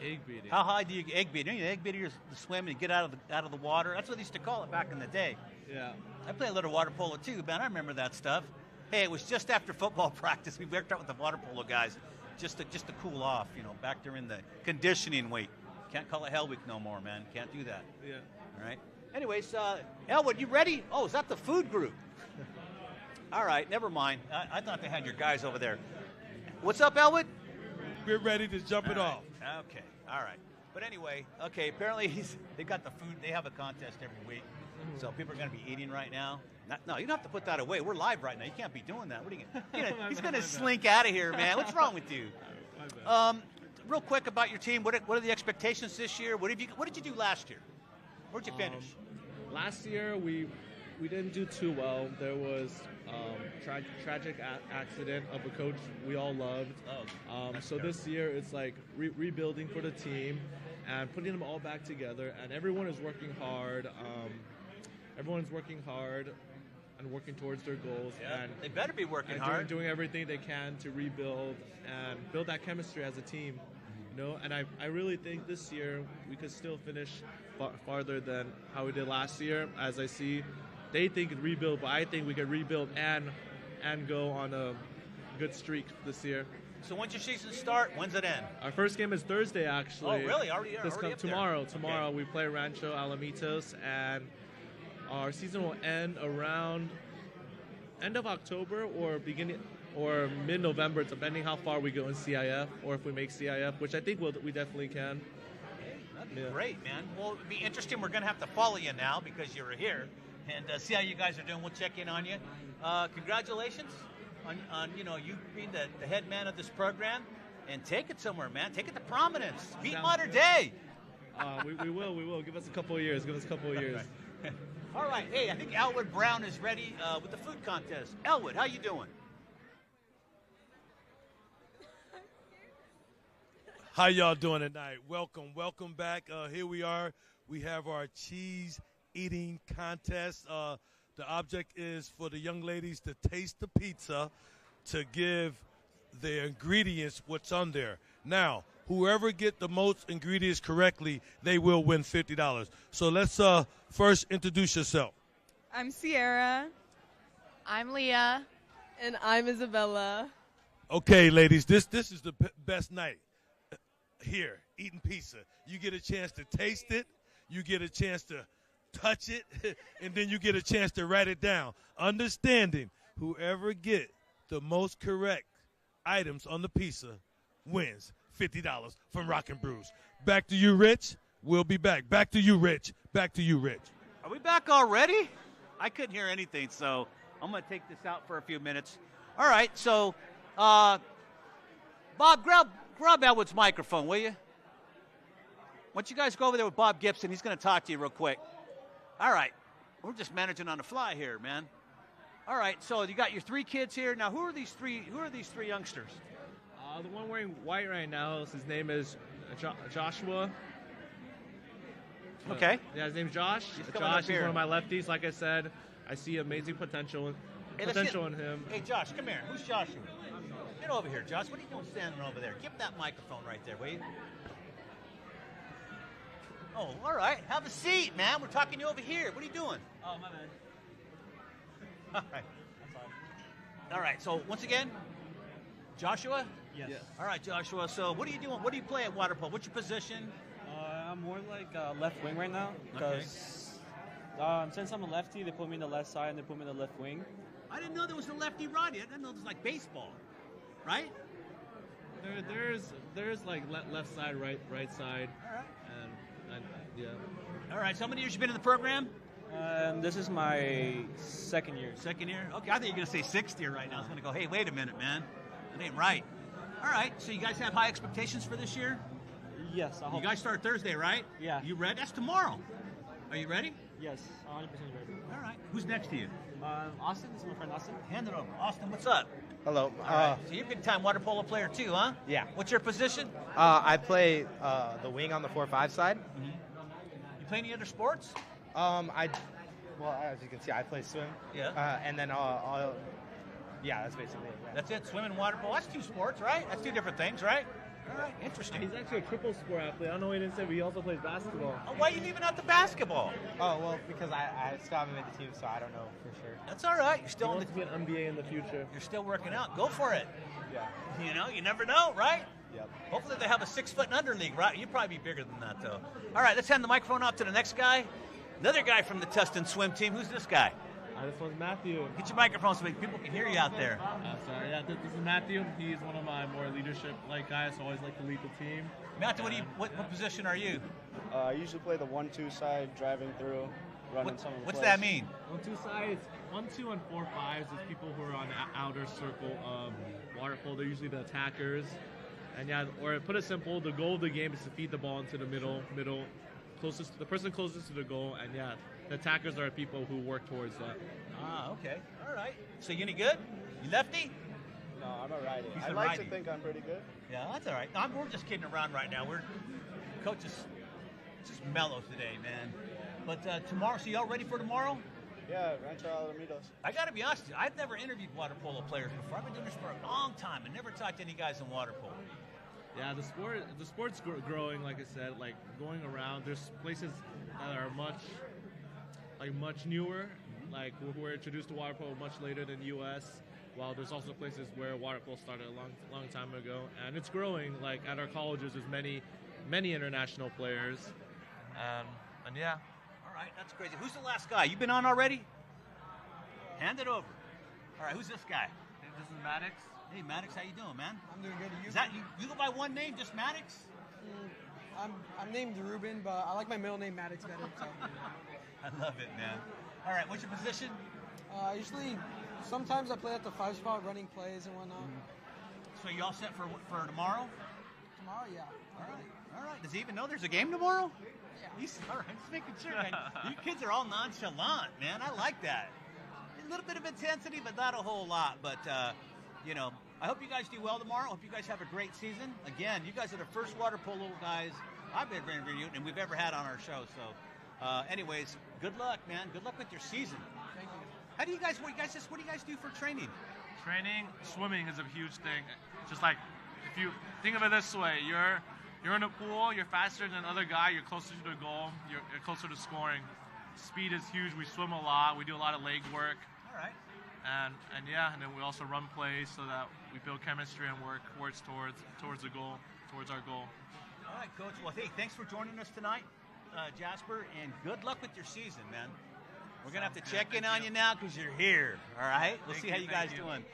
Egg beating. How high do you egg beat? Egg beater is the swim and you get out of the water. That's what they used to call it back in the day. Yeah. I played a little water polo too, man. I remember that stuff. Hey, it was just after football practice. We worked out with the water polo guys just to cool off, back during the conditioning week. Can't call it Hell Week no more, man. Can't do that. Yeah. All right. Anyways, Elwood, you ready? Oh, is that the food group? All right, never mind. I thought they had your guys over there. What's up, Elwood? We're ready to jump it off. Okay, all right. But anyway, okay, apparently they got the food. They have a contest every week. So people are going to be eating right now. No, you don't have to put that away. We're live right now. You can't be doing that. What are you gonna, he's going to slink out of here, man. What's wrong with you? Real quick about your team. What are the expectations this year? What did you do last year? Where'd you finish? Last year, we didn't do too well. There was tragic accident of a coach we all loved. So this year, it's like rebuilding for the team and putting them all back together. And everyone is working hard. Everyone's working hard and working towards their goals. Yeah, and they better be working hard. Doing everything they can to rebuild and build that chemistry as a team. You know, and I really think this year we could still finish farther than how we did last year. As I see, they think it rebuild, but I think we could rebuild and go on a good streak this year. So when's your season start? When's it end? Our first game is Thursday, actually. Oh, really? Already tomorrow. There. Tomorrow Okay. we play Rancho Alamitos, and our season will end around end of October or mid-November, depending how far we go in CIF, or if we make CIF, which I think we definitely can. That'd be great, man. Well, it'd be interesting. We're going to have to follow you now because you're here and see how you guys are doing. We'll check in on you. Congratulations on you being the head man of this program, and take it somewhere, man. Take it to prominence. Beat Modern Day. We will. Give us a couple of years. Right. All right. Hey, I think Elwood Brown is ready with the food contest. Elwood, how you doing? How y'all doing tonight? Welcome back. Here we are. We have our cheese eating contest. The object is for the young ladies to taste the pizza, to give the ingredients what's on there. Now, whoever get the most ingredients correctly, they will win $50. So let's first introduce yourself. I'm Sierra. I'm Leah. And I'm Isabella. Okay, ladies, this is the best night. Here, eating pizza. You get a chance to taste it, you get a chance to touch it, and then you get a chance to write it down. Understanding whoever get the most correct items on the pizza wins $50 from Rock Brews. Back to you, Rich. We'll be back. Back to you, Rich. Back to you, Rich. Are we back already? I couldn't hear anything, so I'm going to take this out for a few minutes. All right, so Bob, grab Elwood's microphone, will you? Why don't you guys go over there with Bob Gibson? He's going to talk to you real quick. All right. We're just managing on the fly here, man. All right. So you got your three kids here. Now, who are these three youngsters? The one wearing white right now, his name is Joshua. Okay. Yeah, his name's Josh. Josh is one of my lefties. Like I said, I see amazing potential in him. Hey, Josh, come here. Who's Joshua? Get over here, Josh. What are you doing standing over there? Give that microphone right there, will you? Oh, all right. Have a seat, man. We're talking to you over here. What are you doing? Oh, my bad. All right. All right. So, once again, Joshua? Yes. All right, Joshua. So, what are you doing? What do you play at water polo? What's your position? I'm more like left wing right now because since I'm a lefty, they put me in the left side and they put me in the left wing. I didn't know there was a lefty-righty. I didn't know it was like baseball. Right? There's like left side, right side. All right. And yeah. All right. So how many years you been in the program? This is my second year. Second year? Okay. I think you're going to say sixth year right now. I was going to go, hey, wait a minute, man. That ain't right. All right. So you guys have high expectations for this year? Yes. You guys start Thursday, right? Yeah. You ready? That's tomorrow. Are you ready? Yes. 100% ready. All right. Who's next to you? Austin. This is my friend Austin. Hand it over. Austin, what's up? Hello. All right. So you're a big-time water polo player too, huh? Yeah. What's your position? I play the wing on the 4-5 side. Mm-hmm. You play any other sports? Well, as you can see, I play swim. Yeah. And then that's basically it. Yeah. That's it. Swim and water polo. That's two sports, right? That's two different things, right? All right. Interesting. He's actually a triple sport athlete. I don't know what he didn't say, but he also plays basketball. Oh, why are you leaving out the basketball? Oh, well, because I still haven't made the team, so I don't know for sure. That's all right. You're still he wants to be an NBA in the future. You're still working out. Go for it. Yeah. You know, you never know, right? Yep. Hopefully they have a 6 foot and under league, right? You'd probably be bigger than that, though. All right, let's hand the microphone off to the next guy. Another guy from the Tustin swim team. Who's this guy? This one's Matthew. Get your microphone so people can hear you out there. Sorry, yeah, this is Matthew. He's one of my more leadership-like guys, so I always like to lead the team. Matthew, what position are you? I usually play the 1-2 side, driving through, running some of the What's plays. that mean? 1-2 sides, 1-2 and 4-5s is people who are on the outer circle of water polo. They're usually the attackers. And yeah, or put it simple, the goal of the game is to feed the ball into the middle, the person closest to the goal, and yeah, the attackers are people who work towards that. Okay. All right. So you any good? You lefty? No, I'm a righty. He's I a like righty. to think I'm pretty good. Yeah, that's all right. No, we're just kidding around right now. Coach is just mellow today, man. But tomorrow, so y'all ready for tomorrow? Yeah, Rancho Alamitos. I got to be honest with you, I've never interviewed water polo players before. I've been doing this for a long time and never talked to any guys in water polo. Yeah, the sport's growing, like I said, like going around. There's places that are much newer. Like we were introduced to water polo much later than U.S. While there's also places where water polo started a long time ago, and it's growing. Like at our colleges, there's many international players, and yeah. All right, that's crazy. Who's the last guy? You been on already? Hand it over. All right, who's this guy? This is Maddox. Hey, Maddox, how you doing, man? I'm doing good. Is that you go by one name, just Maddox? I'm named Ruben, but I like my middle name Maddox better. So. I love it, man. All right, what's your position? Usually, sometimes I play at the 5 spot, running plays and whatnot. So you all set for tomorrow? Tomorrow, yeah. All right. Does he even know there's a game tomorrow? Yeah. All right, just making sure, man. You kids are all nonchalant, man. I like that. A little bit of intensity, but not a whole lot. But, I hope you guys do well tomorrow. I hope you guys have a great season. Again, you guys are the first water polo guys I've been interviewing and we've ever had on our show. So, anyways, good luck, man. Good luck with your season. Thank you. What do you guys do for training? Training, swimming is a huge thing. Just like, if you think of it this way, you're in a pool, you're faster than another guy, you're closer to the goal, you're closer to scoring. Speed is huge. We swim a lot. We do a lot of leg work. All right. And then we also run plays so that we build chemistry and work towards the goal, towards our goal. All right, Coach. Well, hey, thanks for joining us tonight, Jasper, and good luck with your season, man. We're going to have to check in on you now because you're here, all right? We'll see how you guys doing.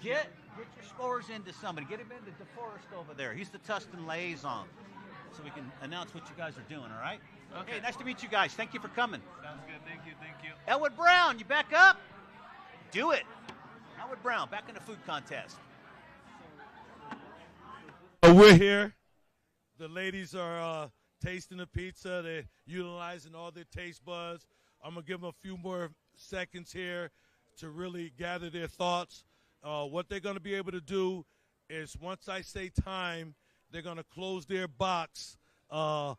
Get your scores into somebody. Get him into DeForest over there. He's the Tustin liaison, so we can announce what you guys are doing, all right? Okay. Hey, nice to meet you guys. Thank you for coming. Sounds good. Thank you. Elwood Brown, you back up? Do it. Elwood Brown, back in the food contest. We're here. The ladies are tasting the pizza. They're utilizing all their taste buds. I'm going to give them a few more seconds here to really gather their thoughts. What they're going to be able to do is once I say time, they're going to close their box. And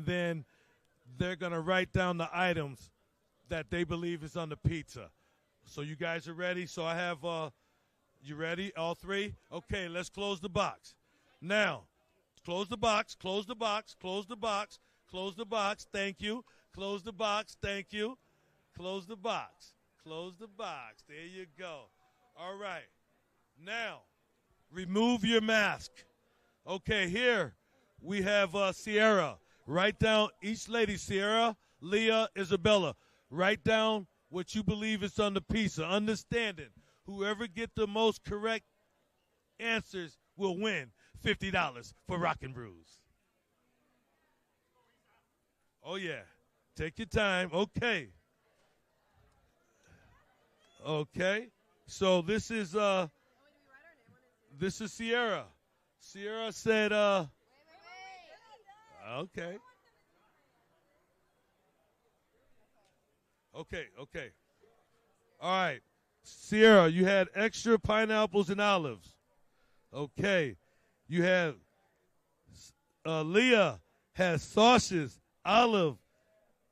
then they're going to write down the items that they believe is on the pizza. So you guys are ready? So I have, you ready, all three? Okay, let's close the box. Now, close the box, close the box, close the box, close the box, thank you. Close the box, thank you. Close the box, close the box. There you go. All right. Now, remove your mask. Okay, here we have Sierra. Write down each lady, Sierra, Leah, Isabella. Write down what you believe is on the pizza. Understanding, whoever get the most correct answers will win $50 for Rock Brews. Oh, yeah. Take your time. Okay. Okay. So this is Sierra. Sierra said okay. Okay. All right. Sierra, you had extra pineapples and olives. Okay. You have Leah has sausages, olive,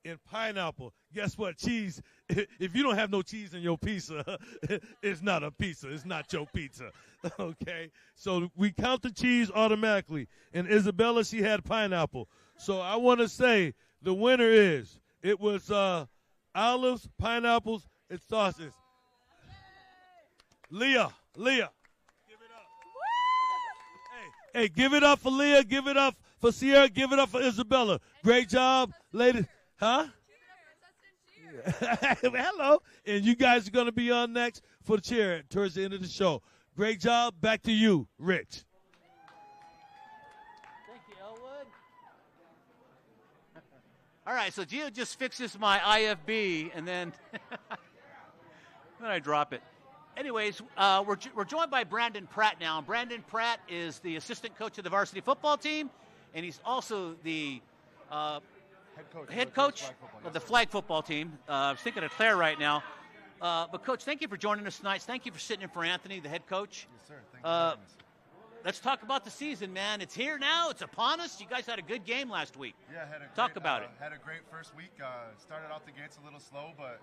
and pineapple. Guess what? Cheese. If you don't have no cheese in your pizza, it's not a pizza. It's not your pizza. Okay? So we count the cheese automatically. And Isabella, she had pineapple. So I want to say the winner is, it was olives, pineapples, and sausages. Leah. Give it up. Hey, give it up for Leah. Give it up for Sierra. Give it up for Isabella. Great job, ladies. Huh? Hello. And you guys are going to be on next for the cheer towards the end of the show. Great job. Back to you, Rich. Thank you, Elwood. All right, so Gio just fixes my IFB, and then then I drop it. Anyways, we're joined by Brandon Pratt now. Brandon Pratt is the assistant coach of the varsity football team, and he's also the head coach of the flag football team. I was thinking of Claire right now. But, Coach, thank you for joining us tonight. Thank you for sitting in for Anthony, the head coach. Yes, sir. Thank you for having us. Let's talk about the season, man. It's here now. It's upon us. You guys had a good game last week. Yeah, talk about it. Had a great first week. Started out the gates a little slow, but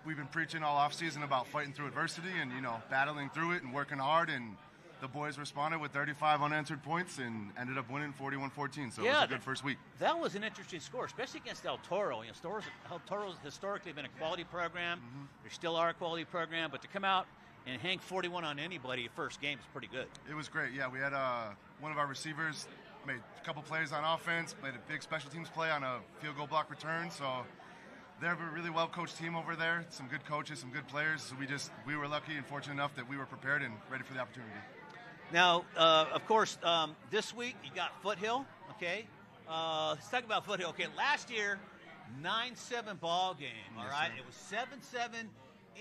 we've been preaching all offseason about fighting through adversity and, battling through it and working hard. And the boys responded with 35 unanswered points and ended up winning 41-14. So it was a good first week. That was an interesting score, especially against El Toro. El Toro's historically been a quality program. Mm-hmm. They still are a quality program, but to come out and hang 41 on anybody first game is pretty good. It was great. Yeah, we had one of our receivers made a couple plays on offense, made a big special teams play on a field goal block return. So they're a really well-coached team over there. Some good coaches, some good players. So we were lucky and fortunate enough that we were prepared and ready for the opportunity. Now, of course, this week you got Foothill, okay? Let's talk about Foothill. Okay, last year, 9-7 ball game, all right? It was 7-7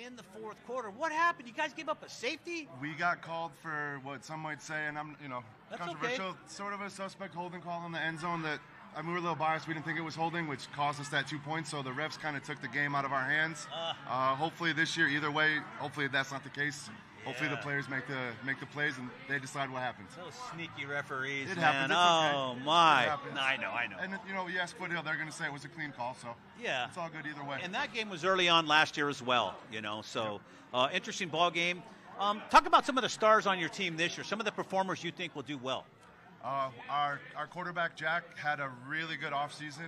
in the fourth quarter. What happened? You guys gave up a safety? We got called for what some might say, and That's controversial, okay. Sort of a suspect holding call in the end zone that, we were a little biased. We didn't think it was holding, which cost us that 2 points, so the refs kind of took the game out of our hands. Hopefully this year, either way, hopefully that's not the case. Hopefully the players make the plays and they decide what happens. Those sneaky referees, it man. Happens. Oh, okay. my. I know. And, you ask Foothill, they're going to say it was a clean call, so yeah, it's all good either way. And that game was early on last year as well, so interesting ball game. Talk about some of the stars on your team this year, some of the performers you think will do well. Our quarterback, Jack, had a really good offseason.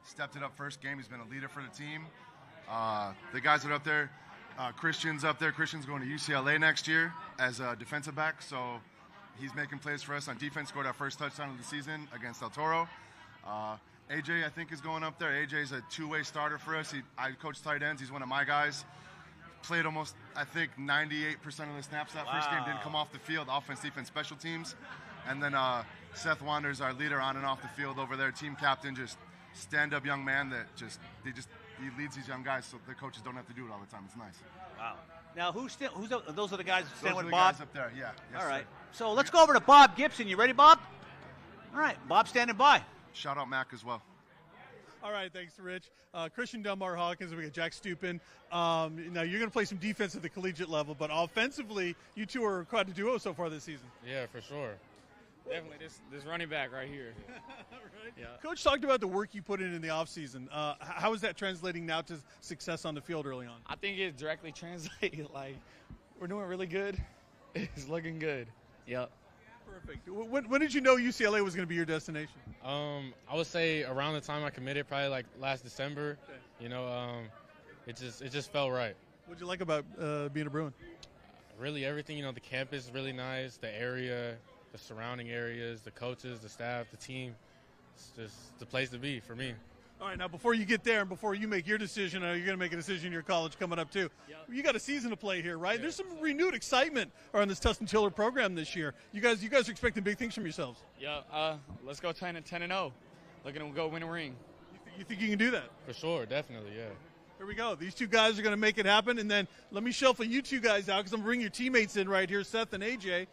Stepped it up first game. He's been a leader for the team. The guys that are up there, Christian's up there. Christian's going to UCLA next year as a defensive back, so he's making plays for us on defense. Scored our first touchdown of the season against El Toro. AJ, I think, is going up there. AJ's a two-way starter for us. I coach tight ends. He's one of my guys. Played almost, I think, 98% of the snaps that first game. Didn't come off the field. Offense, defense, special teams. And then Seth Wanders, our leader on and off the field over there, team captain, just stand-up young man that he leads these young guys so the coaches don't have to do it all the time. It's nice. Wow. Now, those are the guys standing with the Bob? Guys up there, yeah. Yes, all right. Sir. So let's go over to Bob Gibson. You ready, Bob? All right. Bob standing by. Shout out Mac as well. All right, thanks, Rich. Christian Delmar Hawkins, we got Jack Stupin. Now, you're going to play some defense at the collegiate level, but offensively, you two are quite a duo so far this season. Yeah, for sure. Definitely this running back right here. Right. Yeah. Coach talked about the work you put in the offseason. How is that translating now to success on the field early on? I think it directly translated. We're doing really good. It's looking good. Yep. Perfect. When did you know UCLA was going to be your destination? I would say around the time I committed, probably last December. Okay. It just felt right. What'd you like about being a Bruin? Really everything. The campus is really nice. The area, the surrounding areas, the coaches, the staff, the team. It's just the place to be for me. All right, now before you get there and before you make your decision, you're going to make a decision in your college coming up too. Yep. You got a season to play here, right? Yeah. There's some renewed excitement around this Tustin Tiller program this year. You guys are expecting big things from yourselves. Yeah, let's go 10-0. Looking to go win a ring. You think you can do that? For sure, definitely, yeah. Here we go. These two guys are going to make it happen, and then let me shuffle you two guys out because I'm going to bring your teammates in right here, Seth and AJ.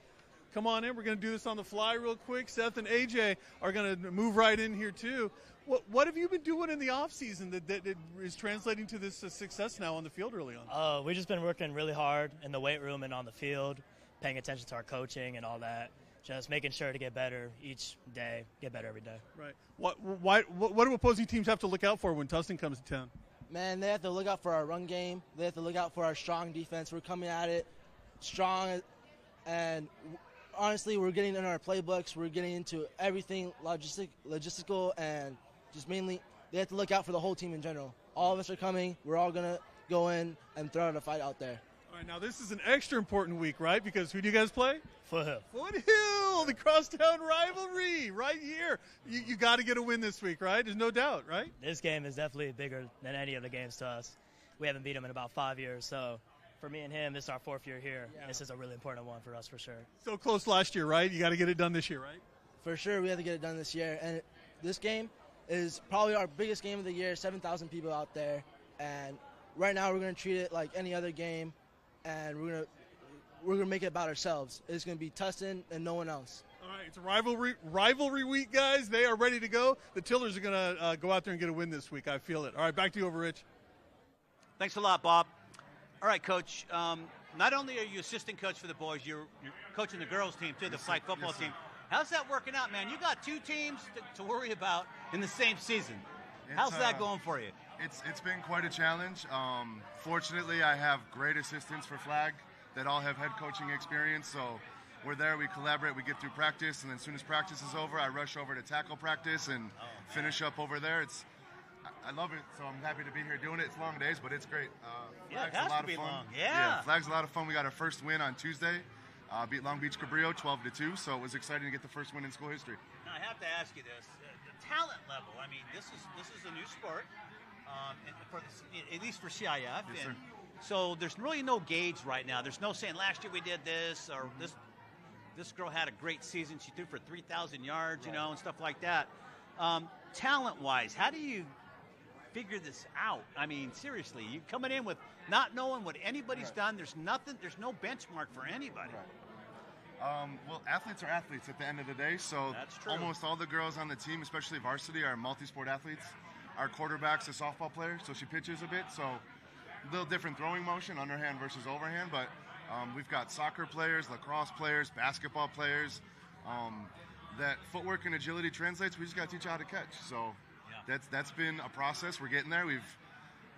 Come on in. We're going to do this on the fly real quick. Seth and AJ are going to move right in here too. What have you been doing in the offseason that is translating to this success now on the field early on? We've just been working really hard in the weight room and on the field, paying attention to our coaching and all that, just making sure to get better each day, get better every day. Right. What do opposing teams have to look out for when Tustin comes to town? Man, they have to look out for our run game. They have to look out for our strong defense. We're coming at it strong, and honestly, we're getting in our playbooks. We're getting into everything logistical, and just mainly they have to look out for the whole team in general. All of us are coming. We're all going to go in and throw out a fight out there. All right, now this is an extra important week, right? Because who do you guys play? Foothill. Foothill, the crosstown rivalry right here. You got to get a win this week, right? There's no doubt, right? This game is definitely bigger than any of the games to us. We haven't beat them in about 5 years, so for me and him, this is our 4th year here. Yeah. This is a really important one for us for sure. So close last year, right? You got to get it done this year, right? For sure, we have to get it done this year. And this game is probably our biggest game of the year, 7,000 people out there. And right now we're going to treat it like any other game, and we're gonna make it about ourselves. It's going to be Tustin and no one else. All right, it's a rivalry week, guys. They are ready to go. The Tillers are going to go out there and get a win this week. I feel it. All right, back to you over, Rich. Thanks a lot, Bob. All right, Coach. Not only are you assistant coach for the boys, you're coaching the girls' team, too, the flag football team. How's that working out, man? You got 2 teams to worry about in the same season. How's that going for you? It's been quite a challenge. Fortunately, I have great assistants for flag that all have head coaching experience. So we're there, we collaborate, we get through practice, and then as soon as practice is over, I rush over to tackle practice and finish up over there. I love it, so I'm happy to be here doing it. It's long days, but it's great. Flag's a lot of fun. Long. Yeah, Flag's a lot of fun. We got our first win on Tuesday. Beat Long Beach Cabrillo 12-2, so it was exciting to get the first win in school history. Now, I have to ask you this: the talent level. I mean, this is a new sport, at least for CIF. Yes, sir. So there's really no gauge right now. There's no saying last year we did this, or this girl had a great season. She threw for 3,000 yards, you know, and stuff like that. Talent-wise, how do you figure this out? I mean, seriously, you coming in with not knowing what anybody's done. There's no benchmark for anybody. Well, athletes are athletes at the end of the day, so almost all the girls on the team, especially varsity, are multi-sport athletes. Our quarterback's a softball player, so she pitches a bit, so a little different throwing motion, underhand versus overhand, but we've got soccer players, lacrosse players, basketball players. That footwork and agility translates. We just got to teach you how to catch. So that's been a process. We're getting there.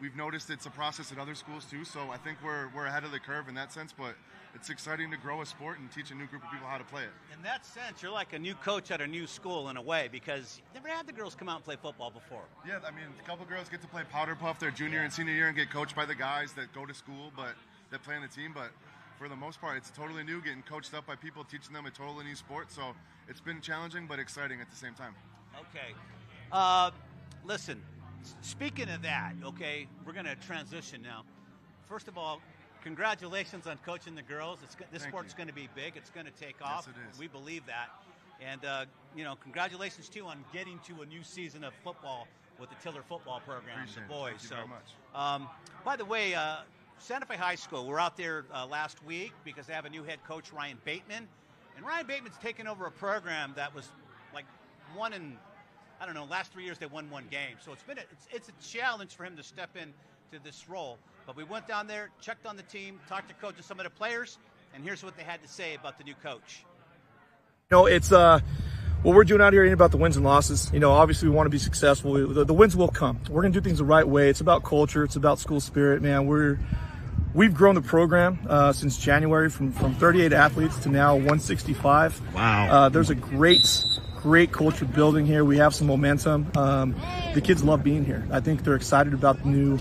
We've noticed it's a process at other schools too. So I think we're ahead of the curve in that sense. But it's exciting to grow a sport and teach a new group of people how to play it. In that sense, you're like a new coach at a new school in a way, because you never had the girls come out and play football before. Yeah, I mean, a couple girls get to play powder puff their junior and senior year and get coached by the guys that go to school, but that play on the team. But for the most part, it's totally new, getting coached up by people, teaching them a totally new sport. So it's been challenging, but exciting at the same time. Okay. Listen, speaking of that, okay, we're going to transition now. First of all, congratulations on coaching the girls. This sport's going to be big. It's going to take off. Yes, it is. We believe that. And, congratulations, too, on getting to a new season of football with the Tiller football program, Appreciate the boys. Thank you very much. By the way, Santa Fe High School, we're out there last week because they have a new head coach, Ryan Bateman. And Ryan Bateman's taken over a program that was like last 3 years they won 1 game. So it's a challenge for him to step into this role. But we went down there, checked on the team, talked to coaches, some of the players, and here's what they had to say about the new coach. It's what we're doing out here ain't about the wins and losses. Obviously we want to be successful. The wins will come. We're going to do things the right way. It's about culture. It's about school spirit, man. We've grown the program since January from 38 athletes to now 165. Wow. There's a great culture building here. We have some momentum. The kids love being here. I think they're excited about the new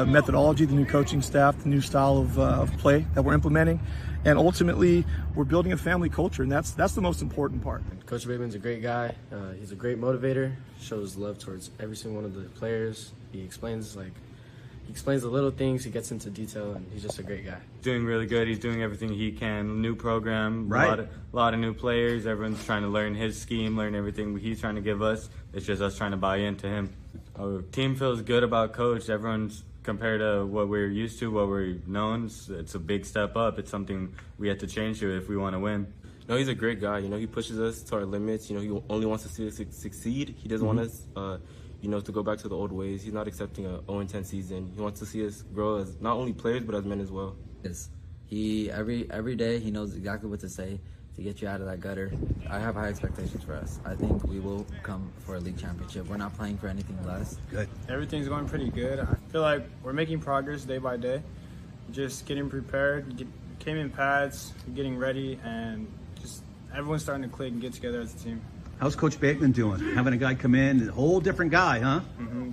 methodology, the new coaching staff, the new style of play that we're implementing. And ultimately, we're building a family culture, and that's the most important part. Coach Bateman's a great guy. He's a great motivator, shows love towards every single one of the players. He explains the little things, he gets into detail, and he's just a great guy. Doing really good. He's doing everything he can. New program, right. A lot of new players. Everyone's trying to learn his scheme, learn everything he's trying to give us. It's just us trying to buy into him. Our team feels good about Coach. Everyone's, compared to what we're used to, what we're known, it's a big step up. It's something we have to change to if we want to win. No, he's a great guy. He pushes us to our limits. He only wants to see us succeed. He doesn't want us to go back to the old ways. He's not accepting a 0-10 season. He wants to see us grow as not only players, but as men as well. Yes. He every day he knows exactly what to say to get you out of that gutter. I have high expectations for us. I think we will come for a league championship. We're not playing for anything less. Good. Everything's going pretty good. I feel like we're making progress day by day. Just getting prepared, came in pads, getting ready, and just everyone's starting to click and get together as a team. How's Coach Bateman doing? Having a guy come in, a whole different guy, huh? Mm-hmm.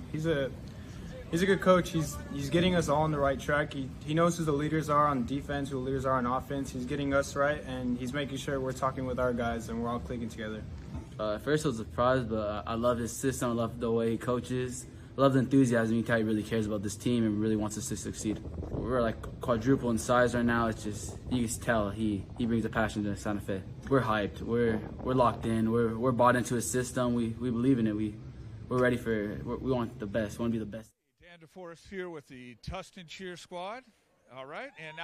he's a good coach. He's getting us all on the right track. He knows who the leaders are on defense, who the leaders are on offense. He's getting us right, and he's making sure we're talking with our guys and we're all clicking together. At first it was a surprise, but I love his system. I love the way he coaches. I love the enthusiasm. He really cares about this team and really wants us to succeed. We're like quadruple in size right now. It's just, you can tell he brings a passion to Santa Fe. We're hyped. We're locked in. We're bought into his system. We believe in it. We're ready for it. We want the best. We want to be the best. Dan DeForest here with the Tustin Cheer Squad. All right, and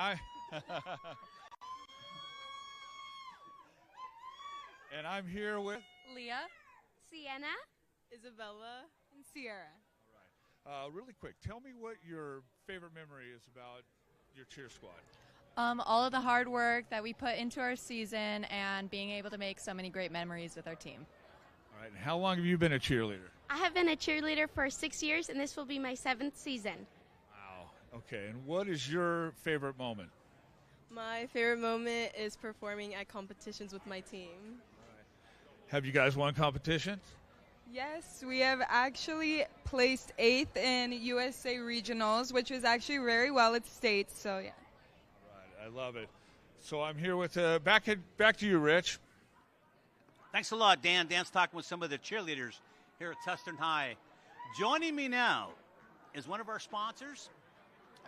I'm here with Leah, Sienna, Isabella, and Sierra. really quick, tell me what your favorite memory is about your cheer squad. All of the hard work that we put into our season and being able to make so many great memories with our team. All right, and how long have you been a cheerleader? I have been a cheerleader for 6 years, and this will be my 7th season. Wow. Okay, and what is your favorite moment? My favorite moment is performing at competitions with my team. Have you guys won competitions? Yes, we have actually placed 8th in USA Regionals, which was actually very well at states, so yeah. All right, I love it. So I'm here with, back to you, Rich. Thanks a lot, Dan. Dan's talking with some of the cheerleaders here at Tustin High. Joining me now is one of our sponsors.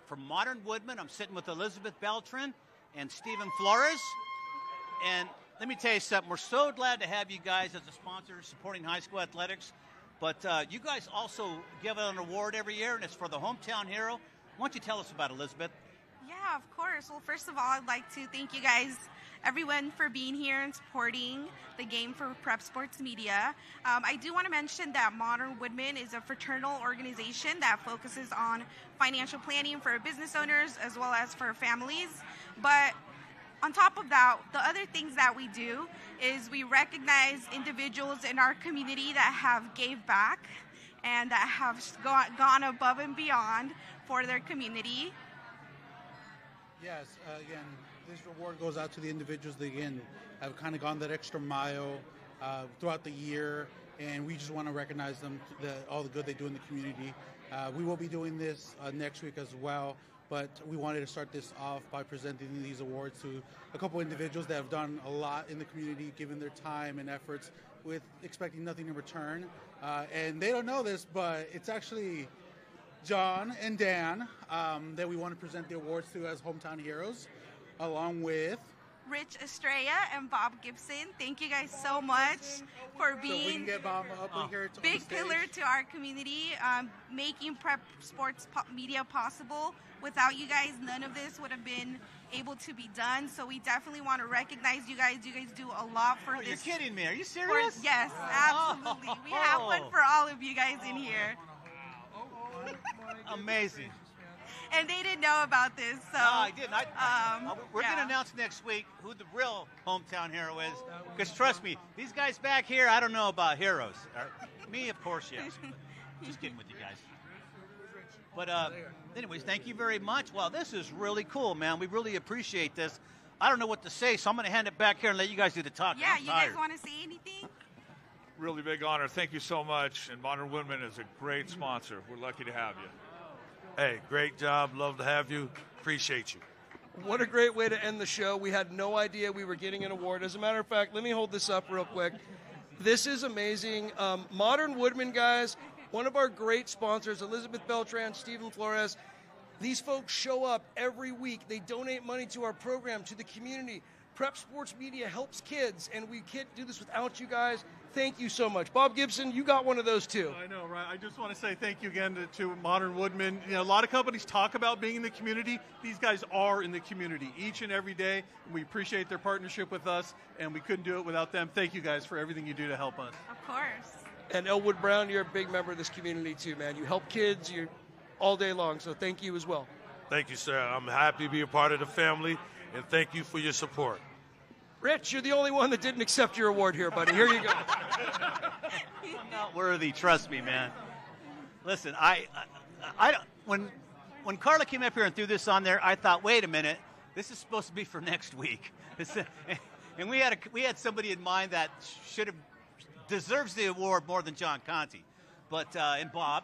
From Modern Woodman, I'm sitting with Elizabeth Beltran and Stephen Flores. And let me tell you something. We're so glad to have you guys as a sponsor supporting high school athletics. But you guys also give an award every year, and it's for the hometown hero. Why don't you tell us about it, Elizabeth? Yeah, of course. Well, first of all, I'd like to thank you guys, everyone, for being here and supporting the game for Prep Sports Media. I do want to mention that Modern Woodman is a fraternal organization that focuses on financial planning for business owners as well as for families. But on top of that, the other things that we do is we recognize individuals in our community that have gave back and that have gone above and beyond for their community. Yes, again, this reward goes out to the individuals that, again, have kind of gone that extra mile throughout the year, and we just want to recognize them, all the good they do in the community. We will be doing this next week as well, but we wanted to start this off by presenting these awards to a couple individuals that have done a lot in the community, given their time and efforts with expecting nothing in return. And they don't know this, but it's actually John and Dan that we want to present the awards to as hometown heroes, along with Rich Estrella and Bob Gibson. Thank you guys so much for being a big pillar to our community, making Prep Sports Media possible. Without you guys, none of this would have been able to be done. So we definitely want to recognize you guys. You guys do a lot for this. You're kidding me. Are you serious? Yes, absolutely. We have one for all of you guys in here. Amazing. And they didn't know about this, so. No, I didn't. We're going to announce next week who the real hometown hero is. Because trust me, these guys back here, I don't know about heroes. Me, of course, yes. Just kidding with you guys. But anyways, thank you very much. Wow, this is really cool, man. We really appreciate this. I don't know what to say, so I'm going to hand it back here and let you guys do the talking. Yeah, you guys want to say anything? Really big honor. Thank you so much. And Modern Woodman is a great sponsor. We're lucky to have you. Hey, great job. Love to have you. Appreciate you. What a great way to end the show. We had no idea we were getting an award. As a matter of fact, let me hold this up real quick. This is amazing. Modern Woodman, guys, one of our great sponsors, Elizabeth Beltran, Stephen Flores. These folks show up every week. They donate money to our program, to the community. Prep Sports Media helps kids, and we can't do this without you guys. Thank you so much. Bob Gibson, you got one of those too. I know, right? I just want to say thank you again to Modern Woodman. You know, a lot of companies talk about being in the community. These guys are in the community each and every day. We appreciate their partnership with us, and we couldn't do it without them. Thank you guys for everything you do to help us. Of course. And Elwood Brown, you're a big member of this community too, man. You help kids all day long, so thank you as well. Thank you, sir. I'm happy to be a part of the family, and thank you for your support. Rich, you're the only one that didn't accept your award here, buddy. Here you go. I'm not worthy. Trust me, man. Listen, when Carla came up here and threw this on there, I thought, wait a minute, this is supposed to be for next week. And we had somebody in mind that deserves the award more than John Conti, and Bob.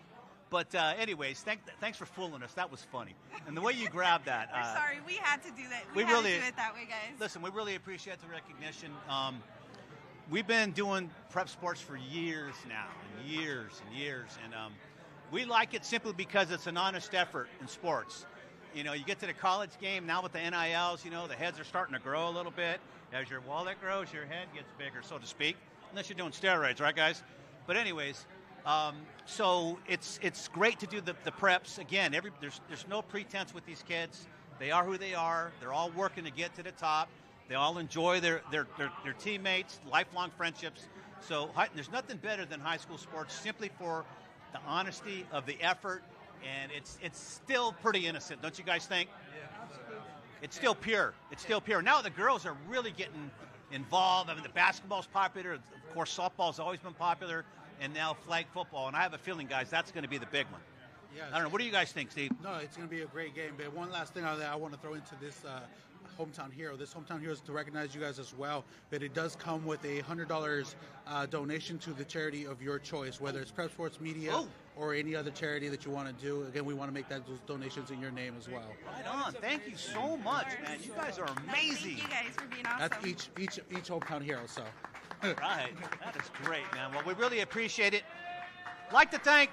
But anyways, thanks for fooling us. That was funny. And the way you grabbed that. We're sorry. We had to do that. We had really to do it that way, guys. Listen, we really appreciate the recognition. We've been doing prep sports for years now, and years. And we like it simply because it's an honest effort in sports. You know, you get to the college game now with the NILs, you know, the heads are starting to grow a little bit. As your wallet grows, your head gets bigger, so to speak, unless you're doing steroids, right, guys? But anyways, so it's great to do the preps. Again, there's no pretense with these kids. They are who they are. They're all working to get to the top. They all enjoy their teammates, lifelong friendships. So there's nothing better than high school sports simply for the honesty of the effort, and it's still pretty innocent, don't you guys think? Yeah, absolutely. It's still pure. It's still pure. Now the girls are really getting involved. I mean, the basketball's popular. Of course, softball's always been popular, and now flag football. And I have a feeling, guys, that's going to be the big one. Yeah, I don't know. What do you guys think, Steve? No, it's going to be a great game. But one last thing I want to throw into this hometown hero. This hometown hero is to recognize you guys as well. But it does come with a $100 donation to the charity of your choice, whether it's Prep Sports Media or any other charity that you want to do. Again, we want to make those donations in your name as well. Right on. Thank you so much, man. You guys are amazing. Thank you guys for being awesome. That's each hometown hero. So. Right. That is great, man. Well, we really appreciate it. Like to thank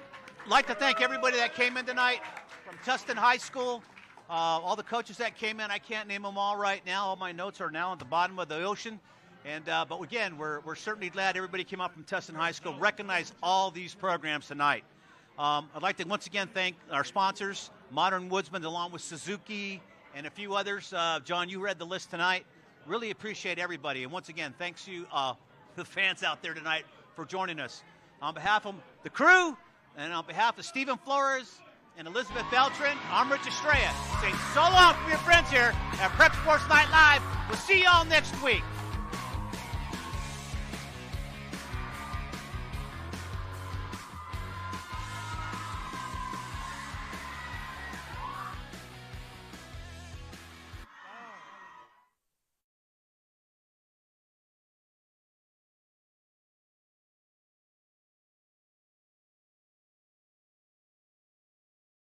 everybody that came in tonight from Tustin High School. All the coaches that came in, I can't name them all right now. All my notes are now at the bottom of the ocean. And but again, we're certainly glad everybody came out from Tustin High School. Recognize all these programs tonight. I'd like to once again thank our sponsors, Modern Woodsman, along with Suzuki and a few others. John, you read the list tonight. Really appreciate everybody. And once again, thanks you, the fans out there tonight, for joining us. On behalf of the crew and on behalf of Stephen Flores and Elizabeth Beltran, I'm Rich Estrella saying so long from your friends here at Prep Sports Night Live. We'll see you all next week.